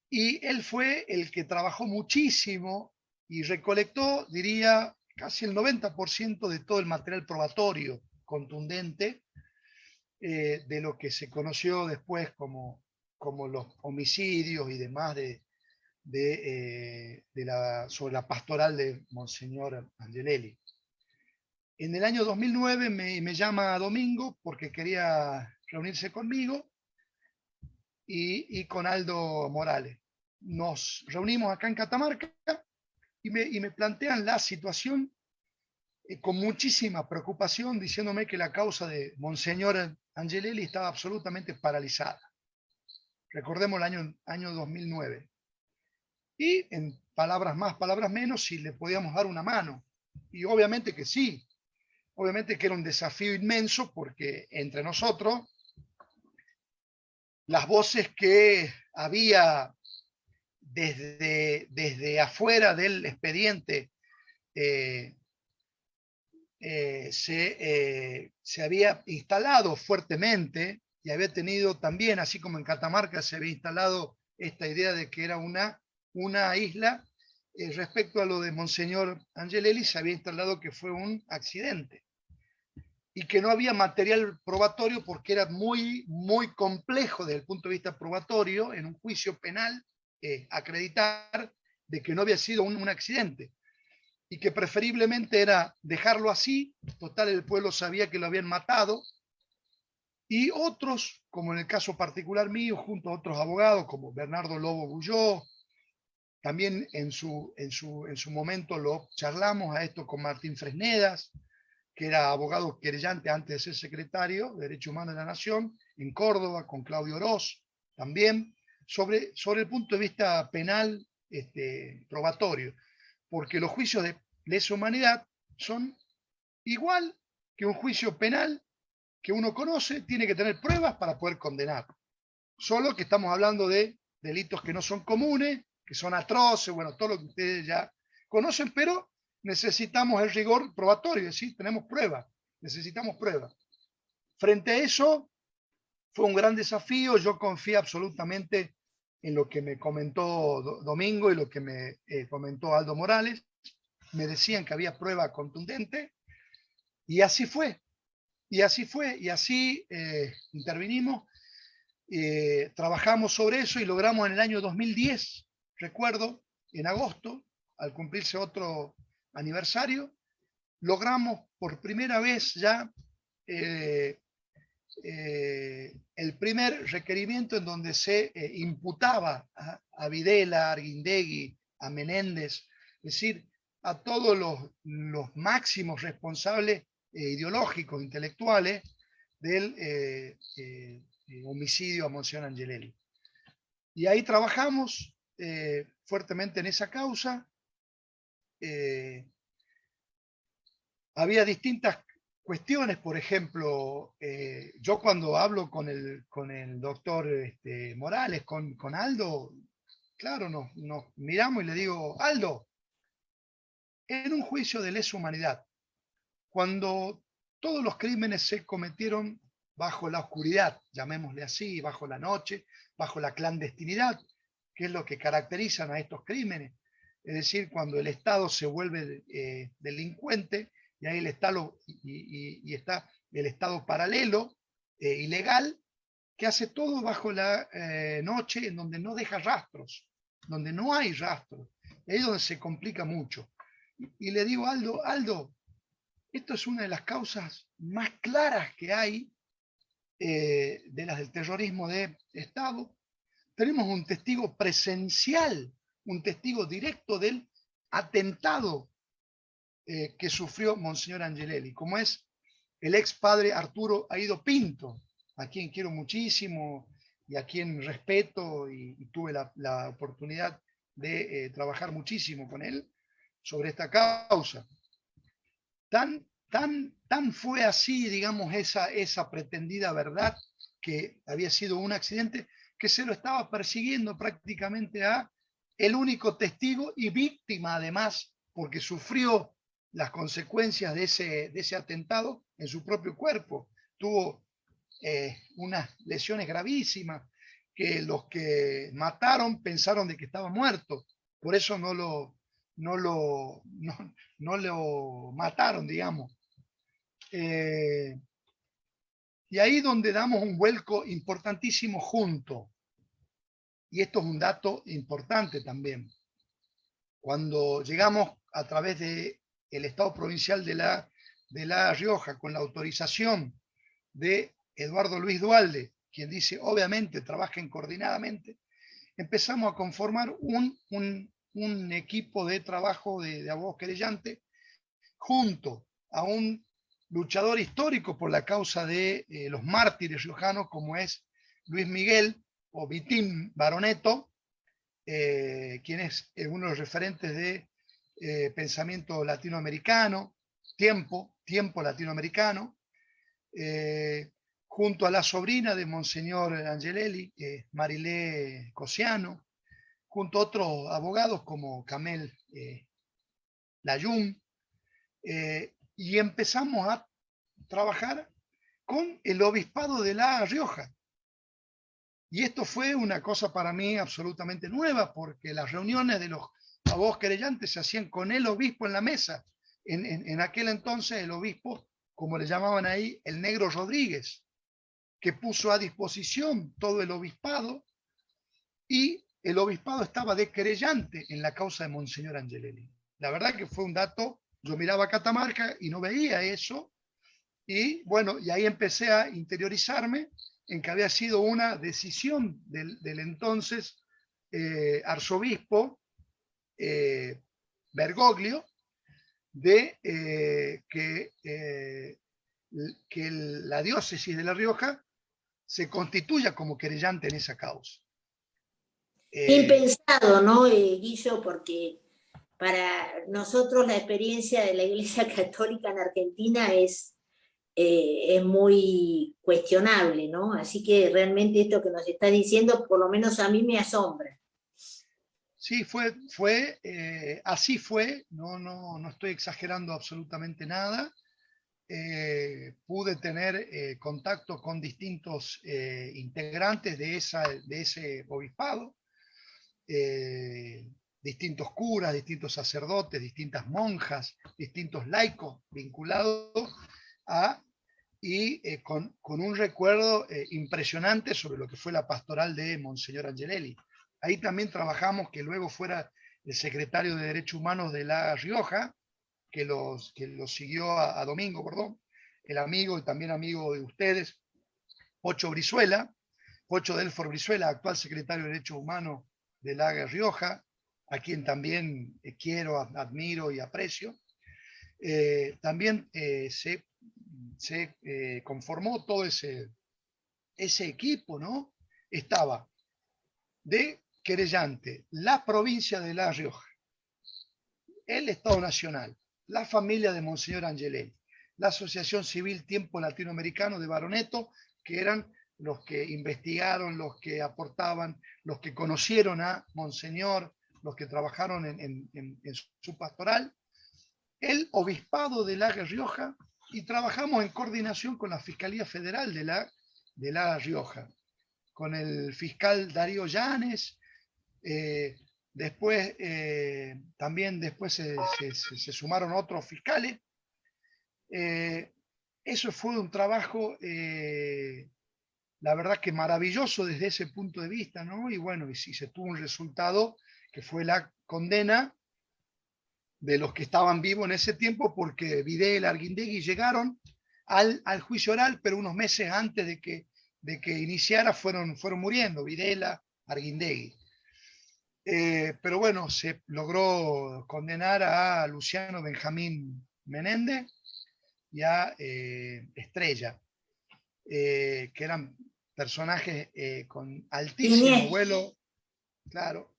Y él fue el que trabajó muchísimo y recolectó, diría, casi el 90% de todo el material probatorio contundente de lo que se conoció después como los homicidios y demás sobre la pastoral de Monseñor Angelelli. En el año 2009 me llama Domingo porque quería reunirse conmigo y con Aldo Morales. Nos reunimos acá en Catamarca y me plantean la situación con muchísima preocupación, diciéndome que la causa de Monseñor Angelelli estaba absolutamente paralizada. Recordemos el año 2009. Y en palabras más, palabras menos, si le podíamos dar una mano. Y obviamente que sí. Obviamente que era un desafío inmenso porque entre nosotros, las voces que había desde afuera del expediente se había instalado fuertemente y había tenido también, así como en Catamarca se había instalado esta idea de que era una isla, respecto a lo de Monseñor Angelelli se había instalado que fue un accidente y que no había material probatorio porque era muy, muy complejo desde el punto de vista probatorio en un juicio penal acreditar de que no había sido un accidente y que preferiblemente era dejarlo así, total el pueblo sabía que lo habían matado, y otros, como en el caso particular mío, junto a otros abogados como Bernardo Lobo Bulló, también en su momento lo charlamos a esto con Martín Fresnedas, que era abogado querellante antes de ser secretario de Derechos Humanos de la Nación, en Córdoba, con Claudio Oroz, también, sobre el punto de vista penal probatorio, porque los juicios de lesa humanidad son igual que un juicio penal que uno conoce, tiene que tener pruebas para poder condenar. Solo que estamos hablando de delitos que no son comunes, que son atroces, bueno, todo lo que ustedes ya conocen, pero necesitamos el rigor probatorio, ¿sí? Tenemos pruebas, necesitamos pruebas. Frente a eso, fue un gran desafío, yo confié absolutamente en lo que me comentó Domingo y lo que me comentó Aldo Morales, me decían que había prueba contundente, y así fue, y así intervinimos, trabajamos sobre eso y logramos en el año 2010, recuerdo, en agosto, al cumplirse otro aniversario, logramos por primera vez ya el primer requerimiento en donde se imputaba a Videla, a Arguindegui, a Menéndez, es decir, a todos los máximos responsables ideológicos, intelectuales del homicidio a Monseñor Angelelli. Y ahí trabajamos fuertemente en esa causa. Había distintas cuestiones, por ejemplo, yo cuando hablo con el doctor Morales, con Aldo, claro, nos miramos y le digo, Aldo, en un juicio de lesa humanidad, cuando todos los crímenes se cometieron bajo la oscuridad, llamémosle así, bajo la noche, bajo la clandestinidad, que es lo que caracterizan a estos crímenes, es decir, cuando el Estado se vuelve delincuente, y ahí está el Estado paralelo, ilegal, que hace todo bajo la noche, en donde no deja rastros, donde no hay rastros. Ahí es donde se complica mucho. Y le digo, Aldo, esto es una de las causas más claras que hay de las del terrorismo de Estado. Tenemos un testigo presencial, un testigo directo del atentado que sufrió Monseñor Angelelli, como es el ex padre Arturo Aido Pinto, a quien quiero muchísimo y a quien respeto, y tuve la oportunidad de trabajar muchísimo con él sobre esta causa. Tan fue así, digamos, esa pretendida verdad, que había sido un accidente, que se lo estaba persiguiendo prácticamente a el único testigo y víctima, además, porque sufrió las consecuencias de ese atentado en su propio cuerpo. Tuvo unas lesiones gravísimas que los que mataron pensaron de que estaba muerto. Por eso no lo mataron, digamos. Y ahí donde damos un vuelco importantísimo junto. Y esto es un dato importante también. Cuando llegamos a través del Estado Provincial de La Rioja, con la autorización de Eduardo Luis Duhalde, quien dice, obviamente, trabajen coordinadamente, empezamos a conformar un equipo de trabajo de abogados querellantes junto a un luchador histórico por la causa de los mártires riojanos, como es Luis Miguel o Vitín Baroneto, quien es uno de los referentes de pensamiento latinoamericano, tiempo latinoamericano, junto a la sobrina de Monseñor Angelelli, Marilé Cosiano, junto a otros abogados como Camel Layún, y empezamos a trabajar con el obispado de La Rioja. Y esto fue una cosa para mí absolutamente nueva, porque las reuniones de los abogados querellantes se hacían con el obispo en la mesa. En aquel entonces el obispo, como le llamaban ahí, el Negro Rodríguez, que puso a disposición todo el obispado, y el obispado estaba de querellante en la causa de Monseñor Angelelli. La verdad que fue un dato, yo miraba a Catamarca y no veía eso, y bueno, y ahí empecé a interiorizarme en que había sido una decisión del entonces arzobispo Bergoglio de que la diócesis de La Rioja se constituya como querellante en esa causa. Impensado, ¿no, Guillo? Porque para nosotros la experiencia de la Iglesia Católica en Argentina es muy cuestionable, ¿no? Así que realmente esto que nos está diciendo, por lo menos a mí me asombra. Sí, así fue, no estoy exagerando absolutamente nada. Pude tener contacto con distintos integrantes de ese obispado, distintos curas, distintos sacerdotes, distintas monjas, distintos laicos vinculados con un recuerdo impresionante sobre lo que fue la pastoral de Monseñor Angelelli. Ahí también trabajamos que luego fuera el secretario de Derechos Humanos de La Rioja, que lo siguió a Domingo, perdón, el amigo y también amigo de ustedes, Pocho Brizuela, Pocho Delfor Brizuela, actual secretario de Derechos Humanos de La Rioja, a quien también quiero, admiro y aprecio. También se conformó todo ese equipo, ¿no? Estaba de querellante la provincia de La Rioja, el Estado Nacional, la familia de Monseñor Angelelli, la Asociación Civil Tiempo Latinoamericano de Baroneto, que eran los que investigaron, los que aportaban, los que conocieron a Monseñor, los que trabajaron en su pastoral, el Obispado de La Rioja, y trabajamos en coordinación con la Fiscalía Federal de La Rioja, con el fiscal Darío Llanes. Después se sumaron otros fiscales. Eso fue un trabajo, la verdad que maravilloso desde ese punto de vista, ¿no? Y bueno, y sí, se tuvo un resultado que fue la condena de los que estaban vivos en ese tiempo, porque Videla, Arguindegui llegaron al juicio oral, pero unos meses antes de que iniciara fueron muriendo, Videla, Arguindegui. Pero bueno, se logró condenar a Luciano Benjamín Menéndez y a Estrella, que eran personajes con altísimo Siniestro. vuelo, claro,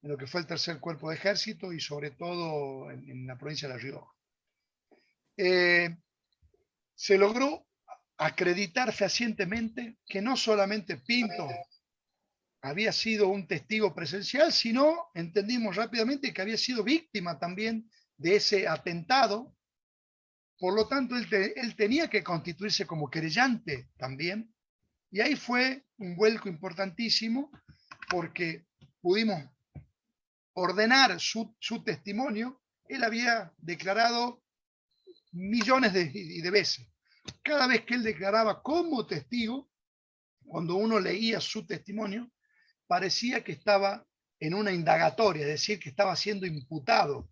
en lo que fue el tercer cuerpo de ejército y sobre todo en la provincia de La Rioja. Se logró acreditar fehacientemente que no solamente Pinto había sido un testigo presencial, sino entendimos rápidamente que había sido víctima también de ese atentado. Por lo tanto, él tenía que constituirse como querellante también. Y ahí fue un vuelco importantísimo porque pudimos ordenar su testimonio. Él había declarado millones de veces. Cada vez que él declaraba como testigo, cuando uno leía su testimonio, parecía que estaba en una indagatoria, es decir, que estaba siendo imputado.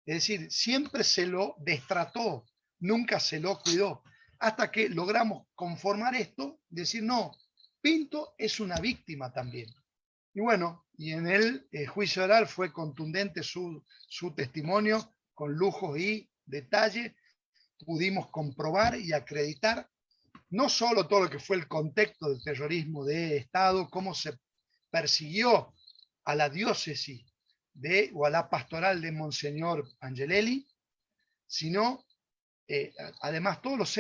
Es decir, siempre se lo destrató, nunca se lo cuidó, hasta que logramos conformar esto, decir, no, Pinto es una víctima también. Y bueno, y en el juicio oral fue contundente su testimonio, con lujos y detalle, pudimos comprobar y acreditar no solo todo lo que fue el contexto del terrorismo de Estado, cómo se persiguió a la diócesis o a la pastoral de Monseñor Angelelli, sino además todos los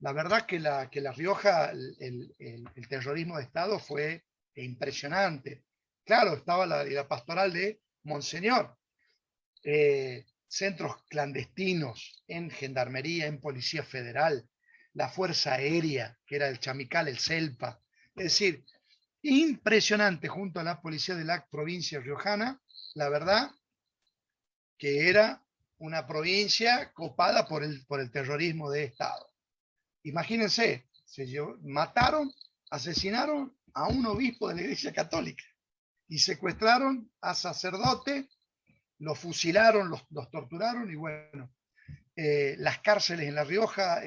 la verdad que La Rioja, el terrorismo de Estado fue impresionante. Claro, estaba la pastoral de Monseñor, centros clandestinos en Gendarmería, en Policía Federal, la Fuerza Aérea, que era el Chamical, el CELPA. Es decir, impresionante junto a la policía de la provincia riojana, la verdad que era una provincia copada por el terrorismo de Estado. Imagínense, mataron, asesinaron a un obispo de la Iglesia Católica y secuestraron a sacerdotes, los fusilaron, los torturaron y bueno, las cárceles en La Rioja,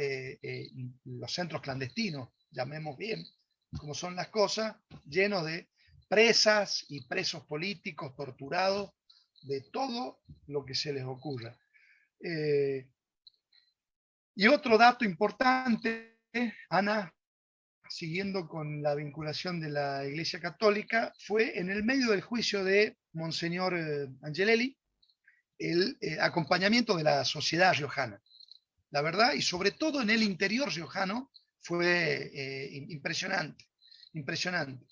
los centros clandestinos, llamemos bien como son las cosas, llenos de presas y presos políticos torturados, de todo lo que se les ocurra. Y otro dato importante, Ana, siguiendo con la vinculación de la Iglesia Católica, fue en el medio del juicio de Monseñor Angelelli, el acompañamiento de la sociedad riojana. La verdad, y sobre todo en el interior riojano, fue impresionante, impresionante.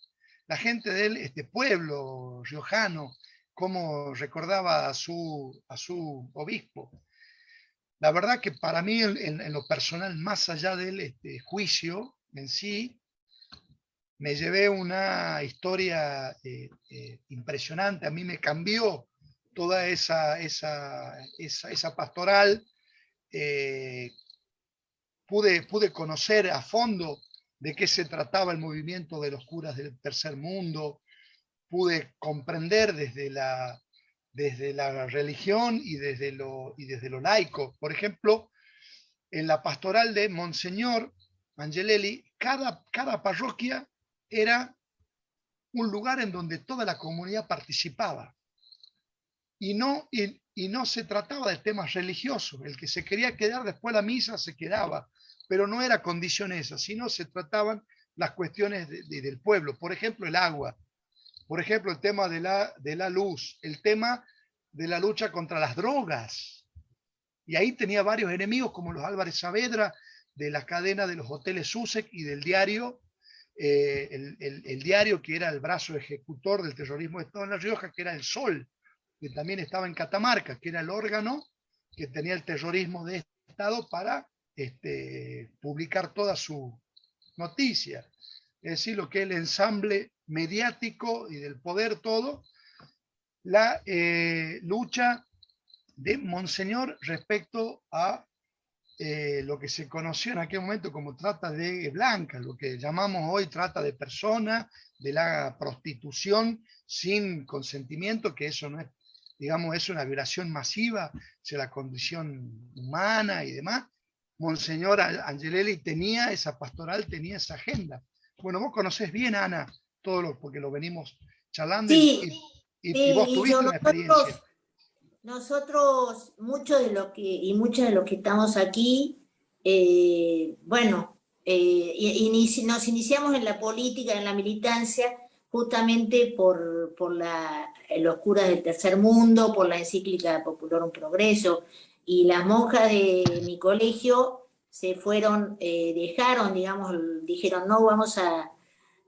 La gente de este pueblo riojano, cómo recordaba a su obispo. La verdad que para mí, en lo personal, más allá del juicio en sí, me llevé una historia impresionante. A mí me cambió toda esa pastoral. Pude conocer a fondo de qué se trataba el movimiento de los curas del tercer mundo, pude comprender desde la religión y desde lo laico. Por ejemplo, en la pastoral de Monseñor Angelelli, cada parroquia era un lugar en donde toda la comunidad participaba. Y no se trataba de temas religiosos. El que se quería quedar después de la misa se quedaba, pero no era condición esa, sino se trataban las cuestiones del pueblo. Por ejemplo, el agua. Por ejemplo, el tema de la luz. El tema de la lucha contra las drogas. Y ahí tenía varios enemigos, como los Álvarez Saavedra, de la cadena de los hoteles Sussex y del diario, el diario que era el brazo ejecutor del terrorismo de Estado en La Rioja, que era El Sol, que también estaba en Catamarca, que era el órgano que tenía el terrorismo de Estado para publicar toda su noticia. Es decir, lo que es el ensamble mediático y del poder todo, la lucha de Monseñor respecto a lo que se conoció en aquel momento como trata de blancas, lo que llamamos hoy trata de personas, de la prostitución sin consentimiento, que eso no es, digamos, es una violación masiva de la condición humana y demás. Monseñor Angelelli tenía esa pastoral, tenía esa agenda. Bueno, vos conocés bien, Ana, todo porque lo venimos charlando. Sí, Y vos tuviste una experiencia. Nosotros, muchos de los que, y muchos de los que estamos aquí, nos iniciamos en la política, en la militancia, justamente por los curas del tercer mundo, por la encíclica Populorum Progreso, y las monjas de mi colegio se fueron, dejaron, digamos, dijeron, no vamos a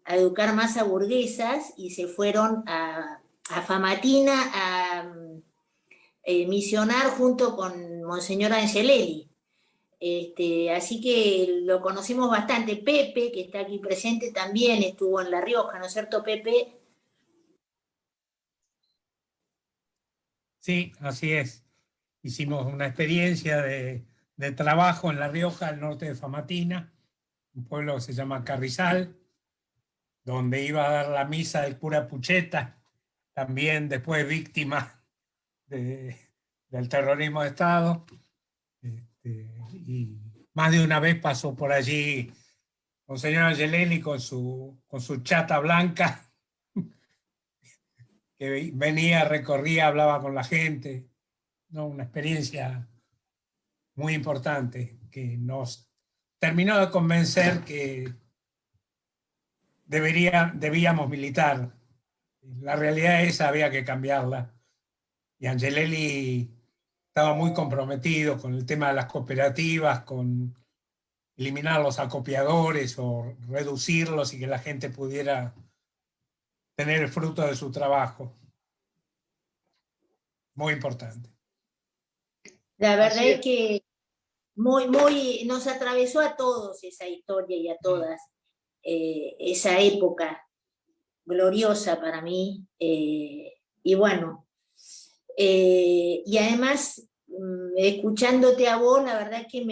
educar más a burguesas, y se fueron a Famatina a misionar junto con Monseñor Angelelli. Así que lo conocimos bastante. Pepe, que está aquí presente, también estuvo en La Rioja, ¿no es cierto, Pepe? Sí, así es. Hicimos una experiencia de trabajo en La Rioja, al norte de Famatina, un pueblo que se llama Carrizal, donde iba a dar la misa del cura Pucheta, también después víctima del terrorismo de Estado. Y más de una vez pasó por allí Monseñor Angelelli con su chata blanca, que venía, recorría, hablaba con la gente, ¿no? Una experiencia muy importante que nos terminó de convencer que debíamos militar. La realidad esa había que cambiarla. Y Angelelli estaba muy comprometido con el tema de las cooperativas, con eliminar los acopiadores o reducirlos y que la gente pudiera tener el fruto de su trabajo. Muy importante. La verdad es que nos atravesó a todos esa historia y a todas esa época gloriosa para mí. Y bueno, y además, escuchándote a vos, la verdad es que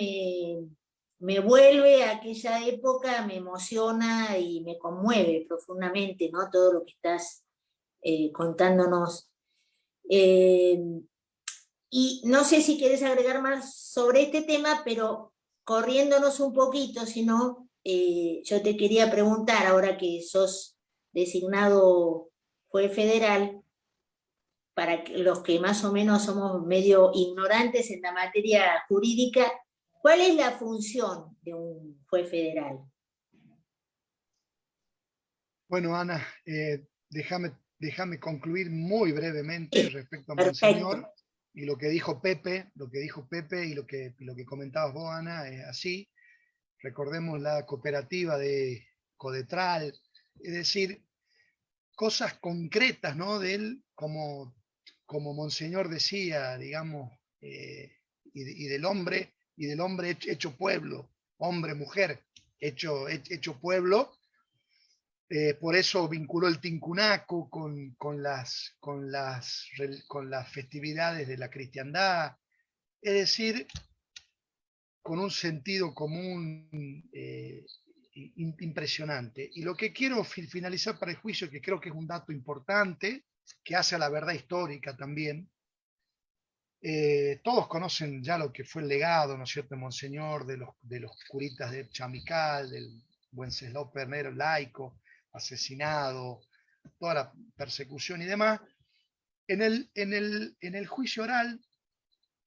me vuelve a aquella época, me emociona y me conmueve profundamente, ¿no? Todo lo que estás contándonos. Y no sé si querés agregar más sobre este tema, pero corriéndonos un poquito, si no, yo te quería preguntar, ahora que sos designado juez federal, para los que más o menos somos medio ignorantes en la materia jurídica, ¿cuál es la función de un juez federal? Bueno, Ana, déjame concluir muy brevemente respecto a Perfecto. Monseñor y lo que dijo Pepe y lo que comentabas vos, Ana, es así. Recordemos la cooperativa de Codetral, es decir, cosas concretas, ¿no? De él, como Monseñor decía, digamos, y del hombre hecho pueblo, hombre, mujer, hecho pueblo. Por eso vinculó el Tincunaco con las festividades de la cristiandad, es decir, con un sentido común impresionante. Y lo que quiero finalizar para el juicio, que creo que es un dato importante, que hace a la verdad histórica también. Todos conocen ya lo que fue el legado, ¿no es cierto?, Monseñor, de los curitas de Chamical, del Wenceslao Pernero laico, asesinado, toda la persecución y demás. En el juicio oral,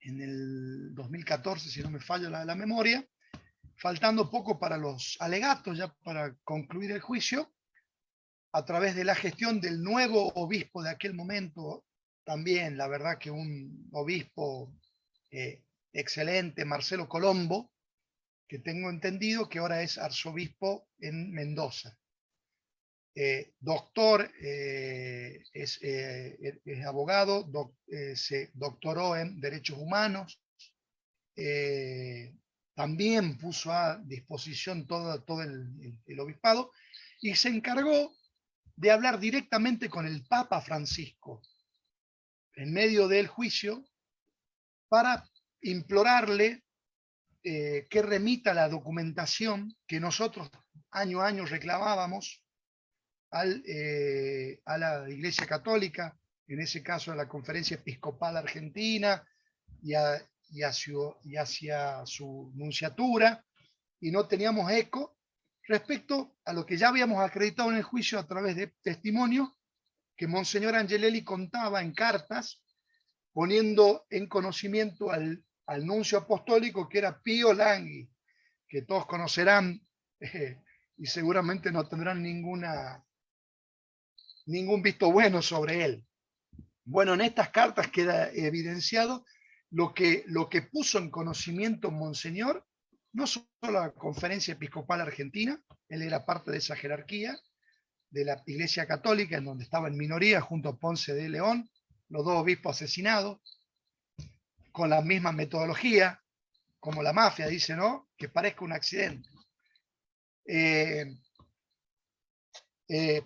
en el 2014, si no me falla la memoria, faltando poco para los alegatos, ya para concluir el juicio, a través de la gestión del nuevo obispo de aquel momento, también la verdad que un obispo excelente, Marcelo Colombo, que tengo entendido que ahora es arzobispo en Mendoza. Doctor, es abogado, se doctoró en Derechos Humanos, también puso a disposición todo el obispado y se encargó de hablar directamente con el Papa Francisco en medio del juicio para implorarle que remita la documentación que nosotros año a año reclamábamos a la Iglesia Católica, en ese caso a la Conferencia Episcopal Argentina y hacia su nunciatura, y no teníamos eco respecto a lo que ya habíamos acreditado en el juicio a través de testimonios que Monseñor Angelelli contaba en cartas, poniendo en conocimiento al nuncio apostólico, que era Pío Langui, que todos conocerán y seguramente no tendrán ningún visto bueno sobre él. Bueno, en estas cartas queda evidenciado lo que puso en conocimiento Monseñor, no solo la Conferencia Episcopal Argentina, él era parte de esa jerarquía, de la Iglesia Católica, en donde estaba en minoría junto a Ponce de León, los dos obispos asesinados, con la misma metodología, como la mafia, dice, ¿no? Que parezca un accidente.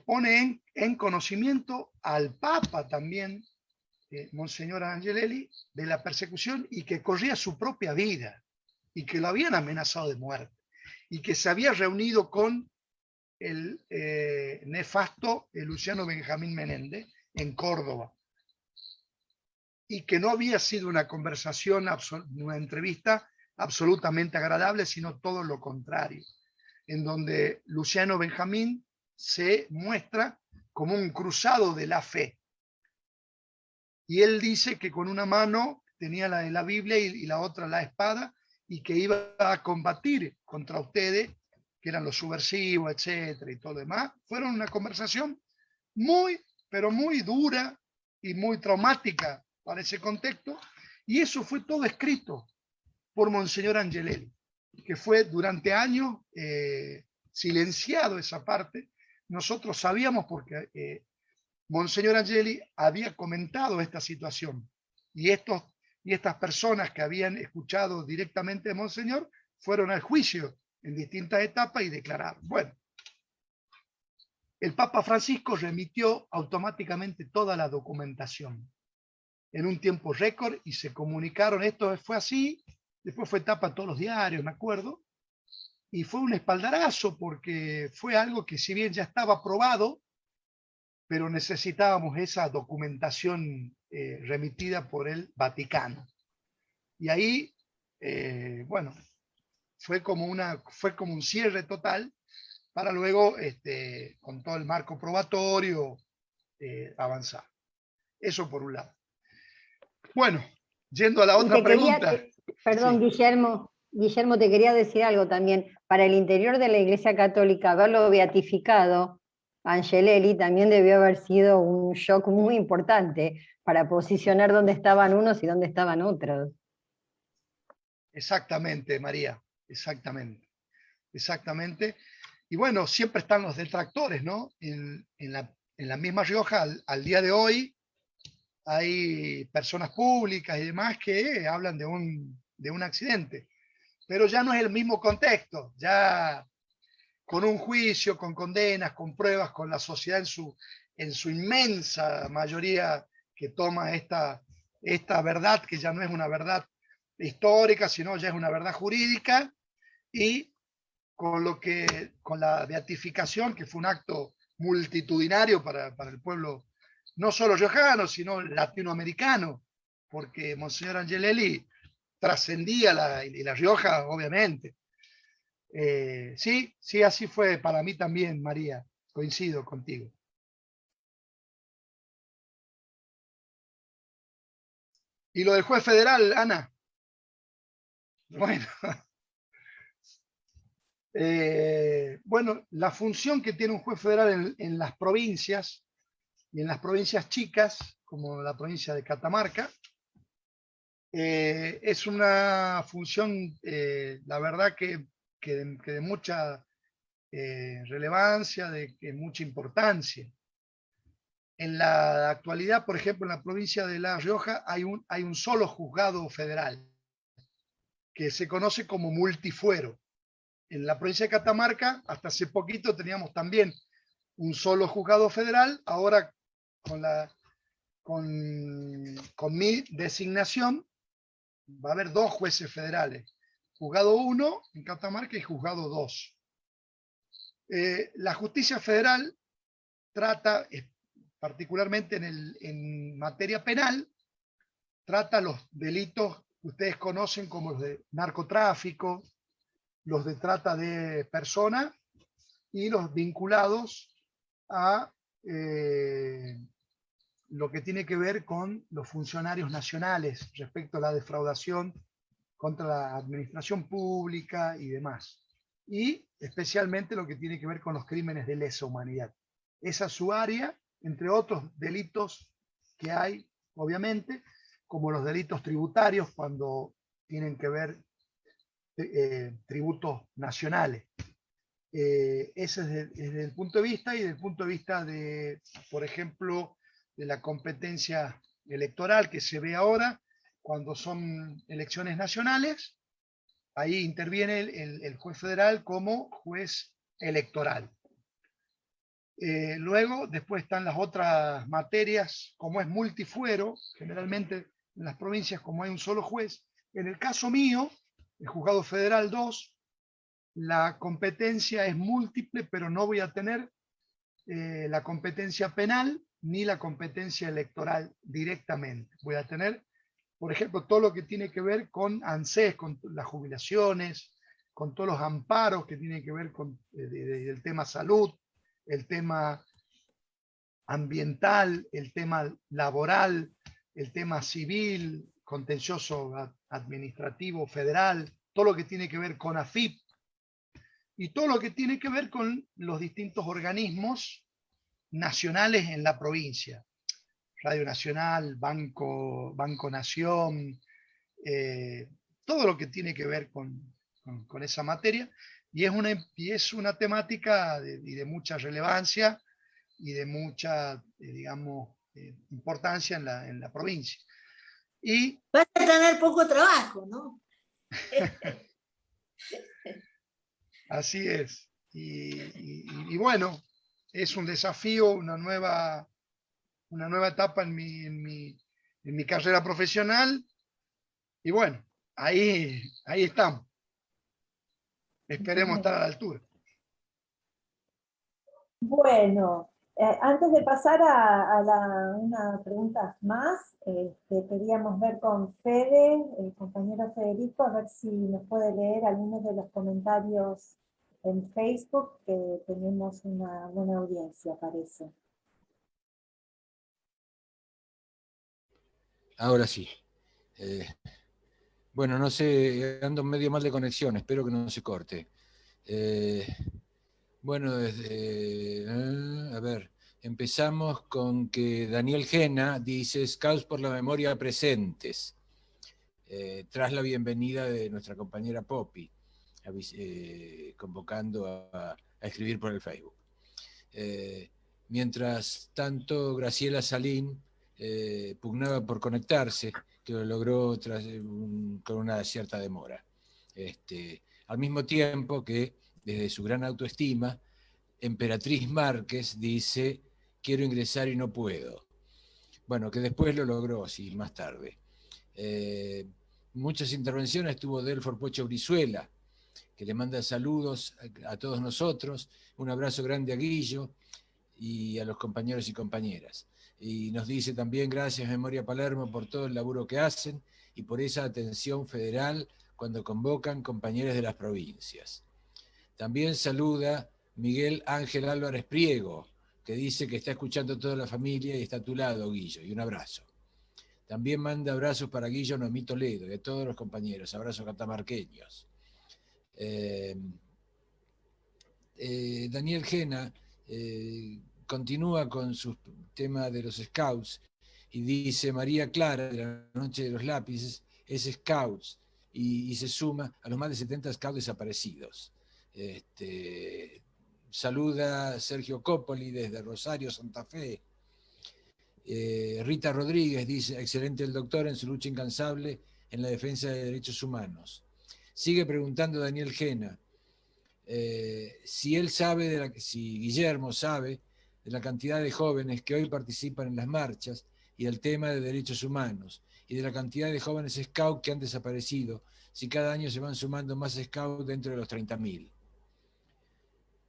Pone en conocimiento al Papa también, Monseñor Angelelli, de la persecución y que corría su propia vida y que lo habían amenazado de muerte y que se había reunido con el nefasto Luciano Benjamín Menéndez en Córdoba y que no había sido una conversación, una entrevista absolutamente agradable, sino todo lo contrario, en donde Luciano Benjamín se muestra como un cruzado de la fe. Y él dice que con una mano tenía la Biblia y la otra la espada, y que iba a combatir contra ustedes, que eran los subversivos, etcétera, y todo lo demás. Fueron una conversación muy, pero muy dura y muy traumática para ese contexto, y eso fue todo escrito por Monseñor Angelelli, que fue durante años silenciado esa parte. Nosotros sabíamos porque Monseñor Angelelli había comentado esta situación, y estas personas que habían escuchado directamente de Monseñor fueron al juicio en distintas etapas y declararon. Bueno, el Papa Francisco remitió automáticamente toda la documentación en un tiempo récord y se comunicaron, esto fue así, después fue tapa en todos los diarios, me acuerdo, y fue un espaldarazo porque fue algo que si bien ya estaba aprobado, pero necesitábamos esa documentación remitida por el Vaticano. Y ahí, bueno, fue como un cierre total para luego, con todo el marco probatorio, avanzar. Eso por un lado. Bueno, yendo a la otra pregunta. Perdón, sí. Guillermo, te quería decir algo también. Para el interior de la Iglesia Católica, haberlo beatificado, Angelelli, también debió haber sido un shock muy importante para posicionar dónde estaban unos y dónde estaban otros. Exactamente, María, exactamente. Y bueno, siempre están los detractores, ¿no? En la misma Rioja, al día de hoy, hay personas públicas y demás que hablan de un accidente, pero ya no es el mismo contexto, ya con un juicio, con condenas, con pruebas, con la sociedad en su inmensa mayoría que toma esta verdad, que ya no es una verdad histórica, sino ya es una verdad jurídica, y con la beatificación, que fue un acto multitudinario para el pueblo, no solo riojano, sino latinoamericano, porque Monseñor Angelelli trascendía la Rioja, obviamente. Sí, así fue para mí también, María, coincido contigo. ¿Y lo del juez federal, Ana? Bueno, bueno, la función que tiene un juez federal en las provincias, y en las provincias chicas, como la provincia de Catamarca, es una función, la verdad que de mucha relevancia, de mucha importancia. En la actualidad, por ejemplo, en la provincia de La Rioja hay un solo juzgado federal, que se conoce como multifuero. En la provincia de Catamarca, hasta hace poquito teníamos también un solo juzgado federal. Ahora, con mi designación, va a haber 2 jueces federales. Juzgado 1 en Catamarca y juzgado 2. La justicia federal trata, particularmente en materia penal, trata los delitos que ustedes conocen como los de narcotráfico, los de trata de personas y los vinculados a lo que tiene que ver con los funcionarios nacionales respecto a la defraudación contra la administración pública y demás. Y especialmente lo que tiene que ver con los crímenes de lesa humanidad. Esa es su área, entre otros delitos que hay, obviamente, como los delitos tributarios cuando tienen que ver tributos nacionales. Ese es desde el punto de vista, y desde el punto de vista de, por ejemplo, de la competencia electoral que se ve ahora, cuando son elecciones nacionales, ahí interviene el juez federal como juez electoral. Luego, después están las otras materias, como es multifuero, generalmente en las provincias como hay un solo juez. En el caso mío, el Juzgado Federal 2, la competencia es múltiple, pero no voy a tener la competencia penal ni la competencia electoral directamente. Voy a tener, por ejemplo, todo lo que tiene que ver con ANSES, con las jubilaciones, con todos los amparos que tienen que ver con el tema salud, el tema ambiental, el tema laboral, el tema civil, contencioso administrativo federal, todo lo que tiene que ver con AFIP y todo lo que tiene que ver con los distintos organismos nacionales en la provincia. Radio Nacional, Banco Nación, todo lo que tiene que ver con esa materia, y es una temática de mucha relevancia y de mucha, digamos, importancia en la provincia. Y vas a tener poco trabajo, ¿no? así es. Y bueno, es un desafío, una nueva etapa en mi carrera profesional. Y bueno, ahí estamos. Esperemos estar a la altura. Bueno, antes de pasar a una pregunta más, queríamos ver con Fede, el compañero Federico, a ver si nos puede leer algunos de los comentarios en Facebook, que tenemos una buena audiencia, parece. Ahora sí. Bueno, no sé, ando medio mal de conexión, espero que no se corte. Bueno, a ver, empezamos con que Daniel Gena dice Scouts por la memoria presentes, tras la bienvenida de nuestra compañera Poppy, convocando a escribir por el Facebook. Mientras tanto, Graciela Salín pugnaba por conectarse, que lo logró con una cierta demora. Al mismo tiempo que, desde su gran autoestima, Emperatriz Márquez dice, quiero ingresar y no puedo. Bueno, que después lo logró, sí, más tarde. Muchas intervenciones tuvo Delfor Pocho Brizuela, que le manda saludos a todos nosotros, un abrazo grande a Guillo y a los compañeros y compañeras. Y nos dice también, gracias Memoria Palermo por todo el laburo que hacen y por esa atención federal cuando convocan compañeros de las provincias. También saluda Miguel Ángel Álvarez Priego, que dice que está escuchando toda la familia y está a tu lado, Guillo, y un abrazo. También manda abrazos para Guillo Noemí Toledo y a todos los compañeros, abrazos catamarqueños. Daniel Gena continúa con su tema de los Scouts y dice, María Clara, de la Noche de los Lápices, es Scouts y se suma a los más de 70 Scouts desaparecidos. Saluda Sergio Coppoli desde Rosario, Santa Fe. Rita Rodríguez dice, excelente el doctor en su lucha incansable en la defensa de derechos humanos. Sigue preguntando Daniel Gena, si Guillermo sabe de la cantidad de jóvenes que hoy participan en las marchas y del tema de derechos humanos, y de la cantidad de jóvenes scouts que han desaparecido, si cada año se van sumando más scouts dentro de los 30.000.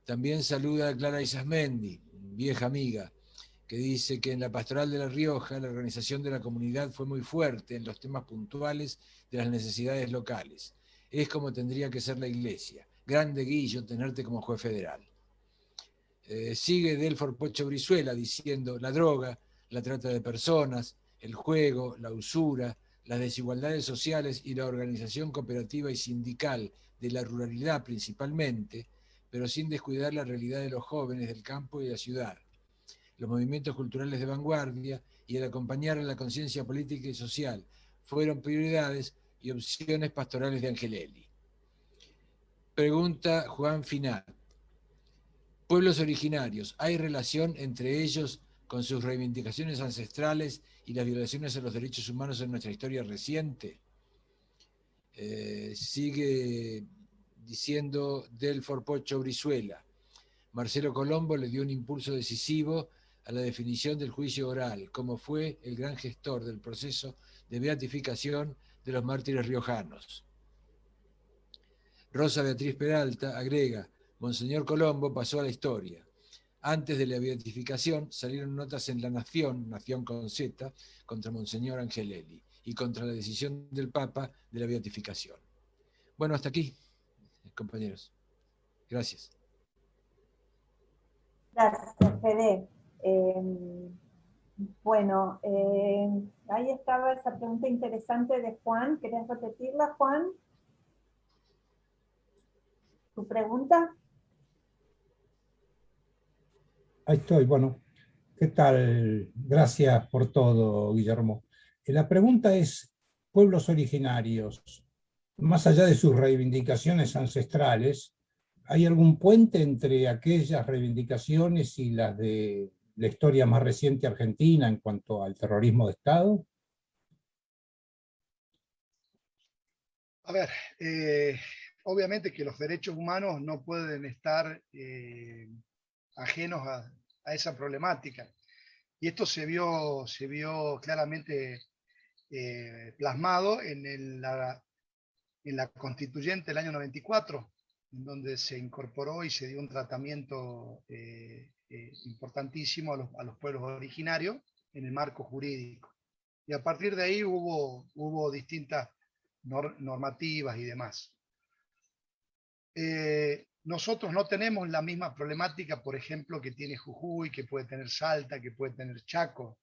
También saluda a Clara Isasmendi, vieja amiga, que dice que en la Pastoral de La Rioja la organización de la comunidad fue muy fuerte en los temas puntuales de las necesidades locales. Es como tendría que ser la iglesia. Grande Guillo tenerte como juez federal. Sigue Delfor Pocho Brizuela diciendo, la droga, la trata de personas, el juego, la usura, las desigualdades sociales y la organización cooperativa y sindical de la ruralidad principalmente, pero sin descuidar la realidad de los jóvenes del campo y de la ciudad, los movimientos culturales de vanguardia y el acompañar a la conciencia política y social fueron prioridades y opciones pastorales de Angelelli. Pregunta Juan Finat. Pueblos originarios, ¿hay relación entre ellos con sus reivindicaciones ancestrales y las violaciones a los derechos humanos en nuestra historia reciente? Sigue diciendo Delfor Pocho Brizuela. Marcelo Colombo le dio un impulso decisivo a la definición del juicio oral, como fue el gran gestor del proceso de beatificación de los mártires riojanos. Rosa Beatriz Peralta agrega, Monseñor Colombo pasó a la historia. Antes de la beatificación salieron notas en La Nación, Nación con Z, contra Monseñor Angelelli y contra la decisión del Papa de la beatificación. Bueno, hasta aquí, compañeros. Gracias. Gracias, Fede. Bueno, ahí estaba esa pregunta interesante de Juan. ¿Querés repetirla, Juan? ¿Tu pregunta? Ahí estoy, bueno. ¿Qué tal? Gracias por todo, Guillermo. La pregunta es, pueblos originarios, más allá de sus reivindicaciones ancestrales, ¿hay algún puente entre aquellas reivindicaciones y las de la historia más reciente argentina en cuanto al terrorismo de Estado? A ver, obviamente que los derechos humanos no pueden estar ajenos a esa problemática. Y esto se vio claramente plasmado en la constituyente del año 94, en donde se incorporó y se dio un tratamiento importantísimo a los pueblos originarios en el marco jurídico. Y a partir de ahí hubo distintas normativas y demás. Nosotros no tenemos la misma problemática, por ejemplo, que tiene Jujuy, que puede tener Salta, que puede tener Chaco.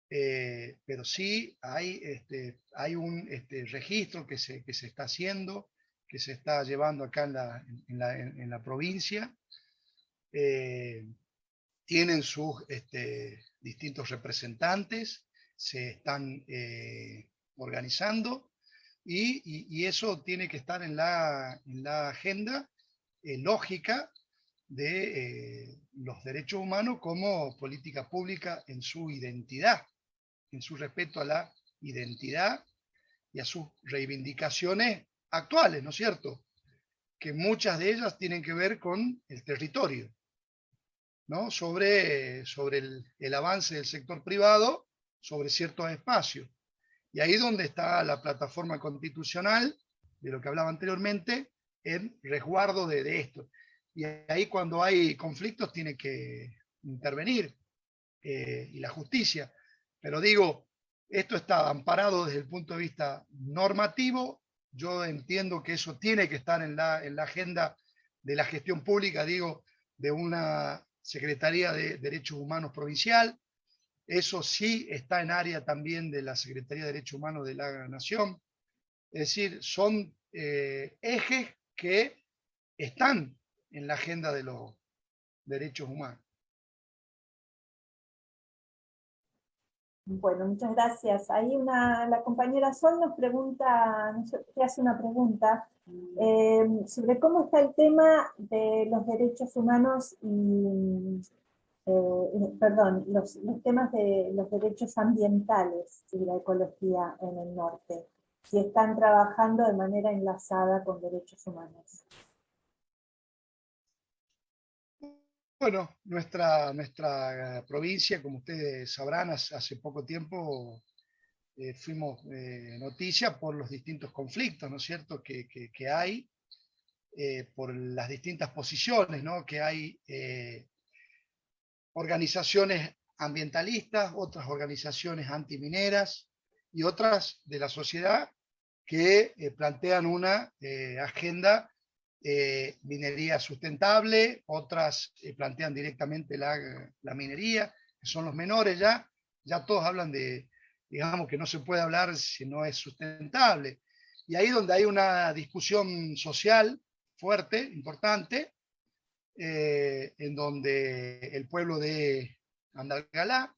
Pero sí hay un registro que se está haciendo, que se está llevando acá en la provincia. Tienen sus distintos representantes, se están organizando, y eso tiene que estar en la agenda lógica de los derechos humanos como política pública en su identidad, en su respeto a la identidad y a sus reivindicaciones actuales, ¿no es cierto? Que muchas de ellas tienen que ver con el territorio, ¿no? Sobre el avance del sector privado sobre ciertos espacios. Y ahí es donde está la plataforma constitucional, de lo que hablaba anteriormente, en resguardo de esto. Y ahí cuando hay conflictos tiene que intervenir y la justicia. Pero digo, esto está amparado desde el punto de vista normativo. Yo entiendo que eso tiene que estar en la agenda de la gestión pública, digo, de una Secretaría de Derechos Humanos provincial. Eso sí está en área también de la Secretaría de Derechos Humanos de la Nación. Es decir, son ejes que están en la agenda de los derechos humanos. Bueno, muchas gracias. Ahí la compañera Sol nos pregunta, te hace una pregunta sobre cómo está el tema de los derechos humanos y, perdón, los temas de los derechos ambientales y la ecología en el norte, si están trabajando de manera enlazada con derechos humanos. Bueno, nuestra provincia, como ustedes sabrán, hace poco tiempo fuimos noticia por los distintos conflictos, ¿no es cierto?, que hay, por las distintas posiciones, ¿no?, que hay organizaciones ambientalistas, otras organizaciones antimineras y otras de la sociedad que plantean una agenda minería sustentable, otras plantean directamente la minería, que son los menores ya todos hablan de, digamos, que no se puede hablar si no es sustentable. Y ahí donde hay una discusión social fuerte, importante, en donde el pueblo de Andalgalá,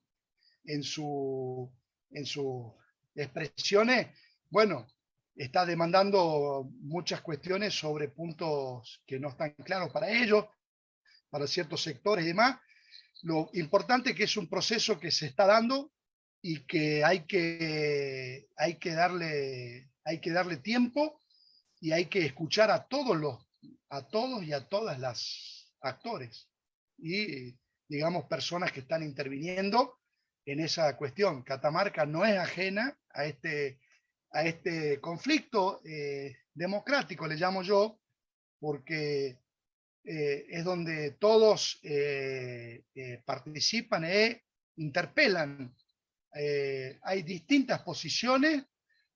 en sus expresiones, bueno, está demandando muchas cuestiones sobre puntos que no están claros para ellos, para ciertos sectores y demás. Lo importante es que es un proceso que se está dando y que hay que darle tiempo y hay que escuchar a todos y a todas las actores y, digamos, personas que están interviniendo en esa cuestión. Catamarca no es ajena a este conflicto democrático, le llamo yo, porque es donde todos participan e interpelan. Hay distintas posiciones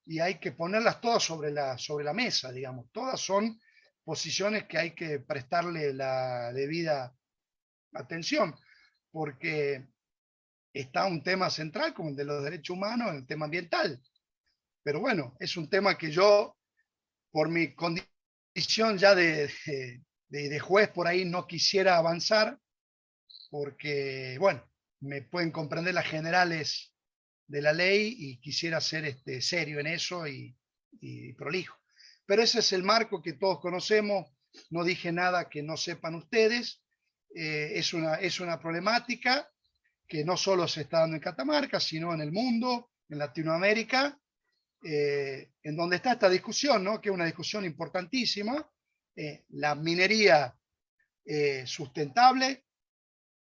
y hay que ponerlas todas sobre la mesa, digamos. Todas son posiciones que hay que prestarle la debida atención, porque está un tema central como el de los derechos humanos, el tema ambiental. Pero bueno, es un tema que yo, por mi condición ya de juez por ahí, no quisiera avanzar, porque, bueno, me pueden comprender las generales de la ley y quisiera ser serio en eso y prolijo. Pero ese es el marco que todos conocemos, no dije nada que no sepan ustedes, es una problemática que no solo se está dando en Catamarca, sino en el mundo, en Latinoamérica, en donde está esta discusión, ¿no? Que es una discusión importantísima, la minería sustentable,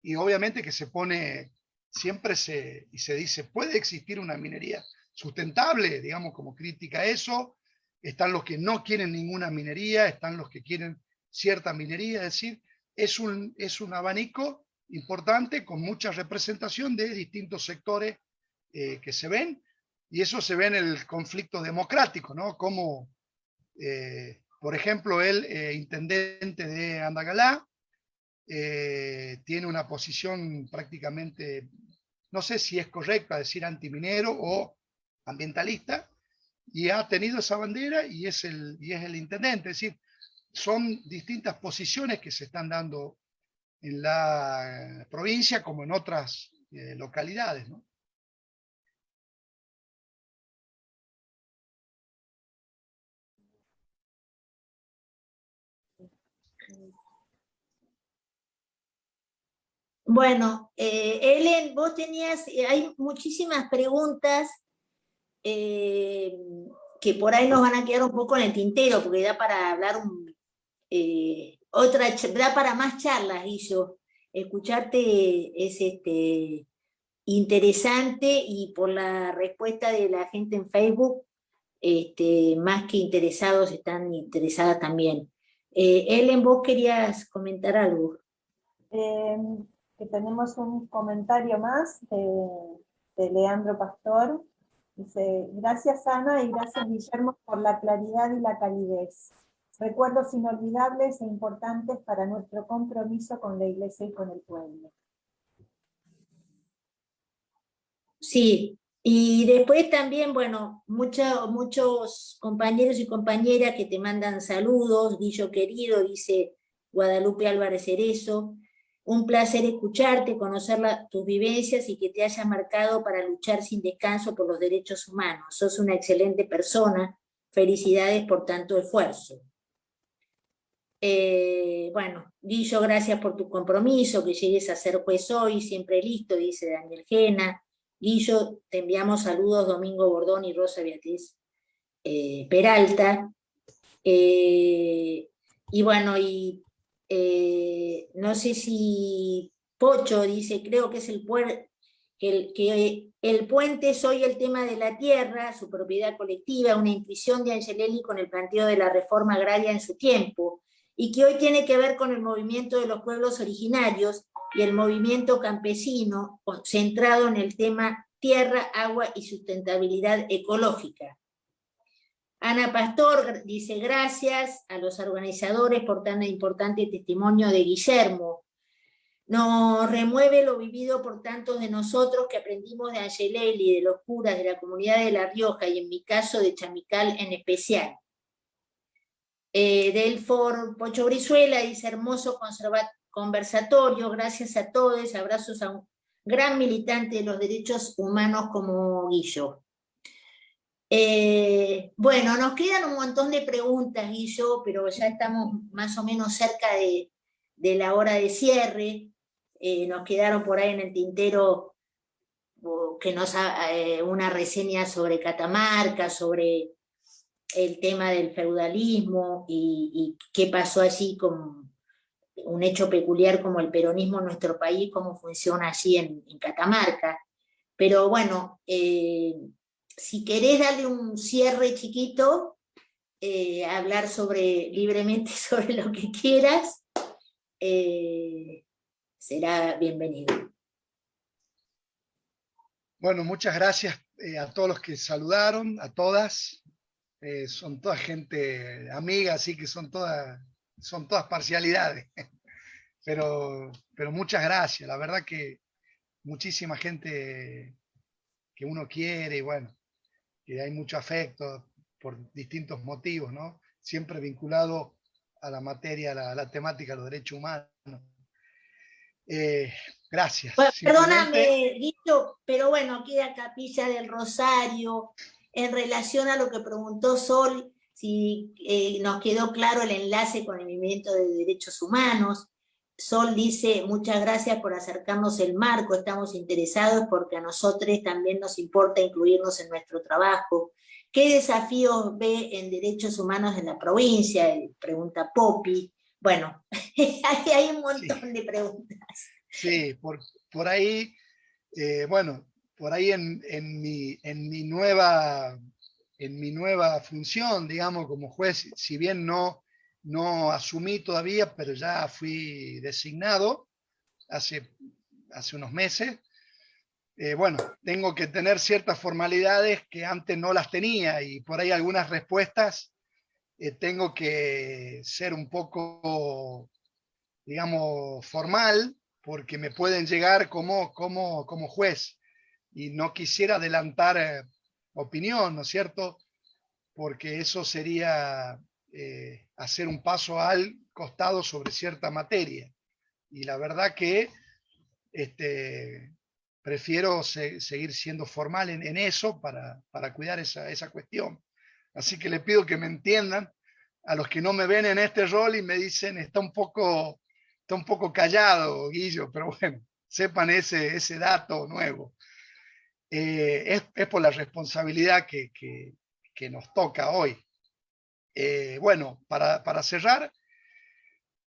y obviamente que se pone, siempre se dice, ¿puede existir una minería sustentable? Digamos, como crítica a eso. Están los que no quieren ninguna minería, están los que quieren cierta minería, es decir, es un abanico importante con mucha representación de distintos sectores que se ven, y eso se ve en el conflicto democrático, ¿no? Como, por ejemplo, el intendente de Andalgalá tiene una posición prácticamente, no sé si es correcta decir antiminero o ambientalista, y ha tenido esa bandera y es el intendente. Es decir, son distintas posiciones que se están dando en la provincia como en otras localidades, ¿no? Bueno, Ellen, vos tenías, hay muchísimas preguntas que por ahí nos van a quedar un poco en el tintero, porque da para hablar da para más charlas, Guillo. Escucharte es interesante, y por la respuesta de la gente en Facebook, más que interesados, están interesadas también. Ellen, vos querías comentar algo. Que tenemos un comentario más de Leandro Pastor. Dice: gracias Ana y gracias Guillermo por la claridad y la calidez. Recuerdos inolvidables e importantes para nuestro compromiso con la Iglesia y con el pueblo. Sí, y después también, bueno, muchos compañeros y compañeras que te mandan saludos. Guillo querido, dice Guadalupe Álvarez Cerezo. Un placer escucharte, conocer tus vivencias y que te haya marcado para luchar sin descanso por los derechos humanos. Sos una excelente persona. Felicidades por tanto esfuerzo. Bueno, Guillo, gracias por tu compromiso, que llegues a ser juez hoy, siempre listo, dice Daniel Gena. Guillo, te enviamos saludos, Domingo Bordón y Rosa Beatriz Peralta. Y bueno, no sé si Pocho dice, creo que es que el puente es hoy el tema de la tierra, su propiedad colectiva, una intuición de Angelelli con el planteo de la reforma agraria en su tiempo, y que hoy tiene que ver con el movimiento de los pueblos originarios y el movimiento campesino centrado en el tema tierra, agua y sustentabilidad ecológica. Ana Pastor dice: gracias a los organizadores por tan importante testimonio de Guillermo. Nos remueve lo vivido por tantos de nosotros que aprendimos de Angelelli, de los curas, de la comunidad de La Rioja y en mi caso de Chamical en especial. Delfor Pocho Brizuela dice: hermoso conversatorio, gracias a todos, abrazos a un gran militante de los derechos humanos como Guillo. Bueno, nos quedan un montón de preguntas, Guillo, pero ya estamos más o menos cerca de la hora de cierre. Nos quedaron por ahí en el tintero una reseña sobre Catamarca, sobre el tema del feudalismo y qué pasó allí con un hecho peculiar como el peronismo en nuestro país, cómo funciona allí en Catamarca. Pero bueno, si querés darle un cierre chiquito, hablar libremente sobre lo que quieras, será bienvenido. Bueno, muchas gracias a todos los que saludaron, a todas. Son toda gente amiga, así que son todas parcialidades. Pero muchas gracias. La verdad que muchísima gente que uno quiere y bueno, que hay mucho afecto por distintos motivos, ¿no? Siempre vinculado a la materia, a la temática de los derechos humanos. Gracias. Bueno, perdóname, Guido, pero bueno, queda Capilla del Rosario. En relación a lo que preguntó Sol, si nos quedó claro el enlace con el movimiento de derechos humanos. Sol dice: muchas gracias por acercarnos el marco, estamos interesados porque a nosotros también nos importa incluirnos en nuestro trabajo. ¿Qué desafíos ve en derechos humanos en la provincia? Pregunta Poppy. Bueno, hay un montón de preguntas. Sí, por ahí, bueno, por ahí en mi nueva función, digamos, como juez, si bien no asumí todavía, pero ya fui designado hace unos meses. Bueno, tengo que tener ciertas formalidades que antes no las tenía y por ahí algunas respuestas tengo que ser un poco, digamos, formal, porque me pueden llegar como juez y no quisiera adelantar opinión, ¿no es cierto? Porque eso sería hacer un paso al costado sobre cierta materia. Y la verdad que prefiero seguir siendo formal en eso para cuidar esa cuestión. Así que le pido que me entiendan a los que no me ven en este rol y me dicen: está un poco callado, Guillo, pero bueno, sepan ese dato nuevo. Es por la responsabilidad que nos toca hoy. Bueno, para cerrar,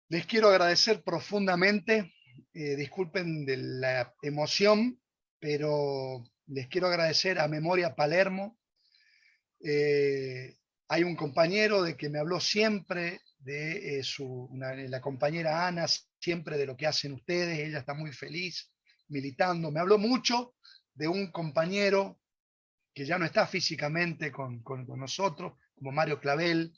les quiero agradecer profundamente. Disculpen de la emoción, pero les quiero agradecer a Memoria Palermo. Hay un compañero de que me habló siempre de la compañera Ana, siempre de lo que hacen ustedes. Ella está muy feliz militando. Me habló mucho de un compañero que ya no está físicamente con nosotros, como Mario Clavel.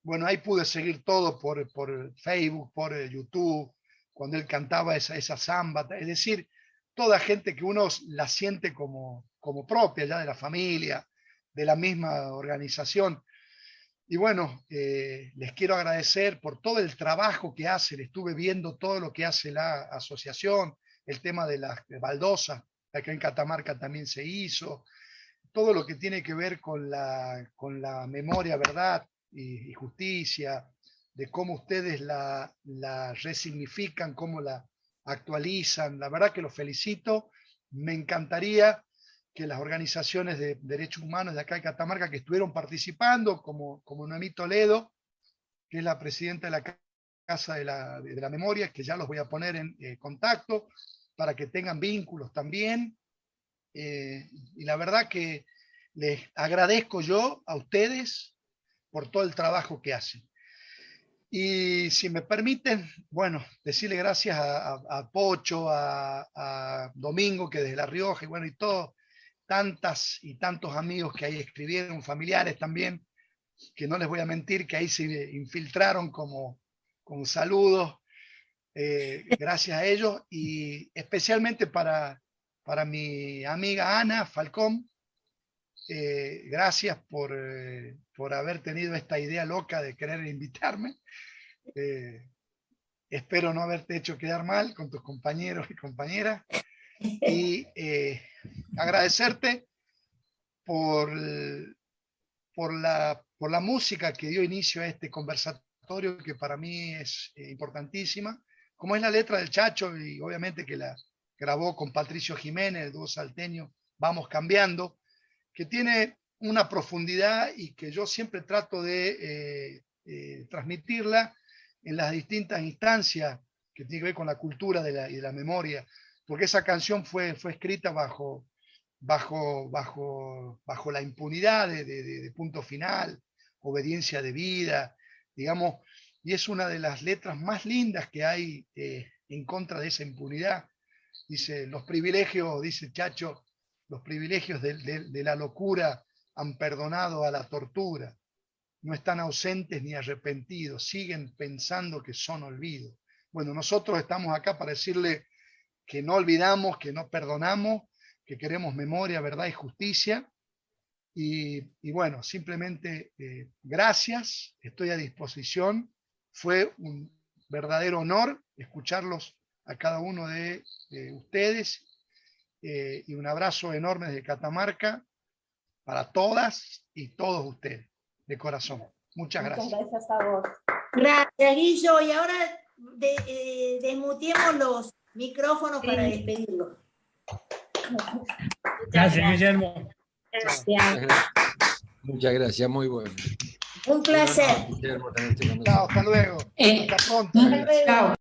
Bueno, ahí pude seguir todo por Facebook, por YouTube, cuando él cantaba esa samba. Es decir, toda gente que uno la siente como propia ya de la familia, de la misma organización. Y bueno, les quiero agradecer por todo el trabajo que hacen. Estuve viendo todo lo que hace la asociación, el tema de las baldosas, acá en Catamarca también se hizo, todo lo que tiene que ver con la memoria, verdad y justicia, de cómo ustedes la resignifican, cómo la actualizan. La verdad que los felicito. Me encantaría que las organizaciones de derechos humanos de acá de Catamarca que estuvieron participando, como Noemí Toledo, que es la presidenta de la Casa de la Memoria, que ya los voy a poner en contacto para que tengan vínculos también. Y la verdad que les agradezco yo a ustedes por todo el trabajo que hacen. Y si me permiten, bueno, decirle gracias a Pocho, a Domingo, que desde La Rioja, y bueno, y todos, tantas y tantos amigos que ahí escribieron, familiares también, que no les voy a mentir, que ahí se infiltraron como saludos. Gracias a ellos y especialmente para mi amiga Ana Falcón. Gracias por haber tenido esta idea loca de querer invitarme. Espero no haberte hecho quedar mal con tus compañeros y compañeras. Y agradecerte por la música que dio inicio a este conversatorio, que para mí es importantísima, como es la letra del Chacho, y obviamente que la grabó con Patricio Jiménez, el dúo salteño Vamos Cambiando, que tiene una profundidad y que yo siempre trato de transmitirla en las distintas instancias que tiene que ver con la cultura y de la memoria, porque esa canción fue escrita bajo la impunidad de Punto Final, Obediencia de Vida, digamos, y es una de las letras más lindas que hay en contra de esa impunidad. Dice, los privilegios, dice Chacho, los privilegios de la locura han perdonado a la tortura, no están ausentes ni arrepentidos, siguen pensando que son olvidos. Bueno, nosotros estamos acá para decirle que no olvidamos, que no perdonamos, que queremos memoria, verdad y justicia. Y bueno, simplemente gracias, estoy a disposición. Fue un verdadero honor escucharlos a cada uno de ustedes, y un abrazo enorme desde Catamarca para todas y todos ustedes, de corazón. Muchas gracias. Muchas gracias a vos. Gracias, Guillo. Y ahora desmuteemos los micrófonos para despedirlos. Gracias, Guillermo. Gracias. Muchas gracias, muy bueno. Un placer. Guillermo, tenerte con nosotros. Chao, hasta luego. Hasta pronto. Hasta luego. Chao.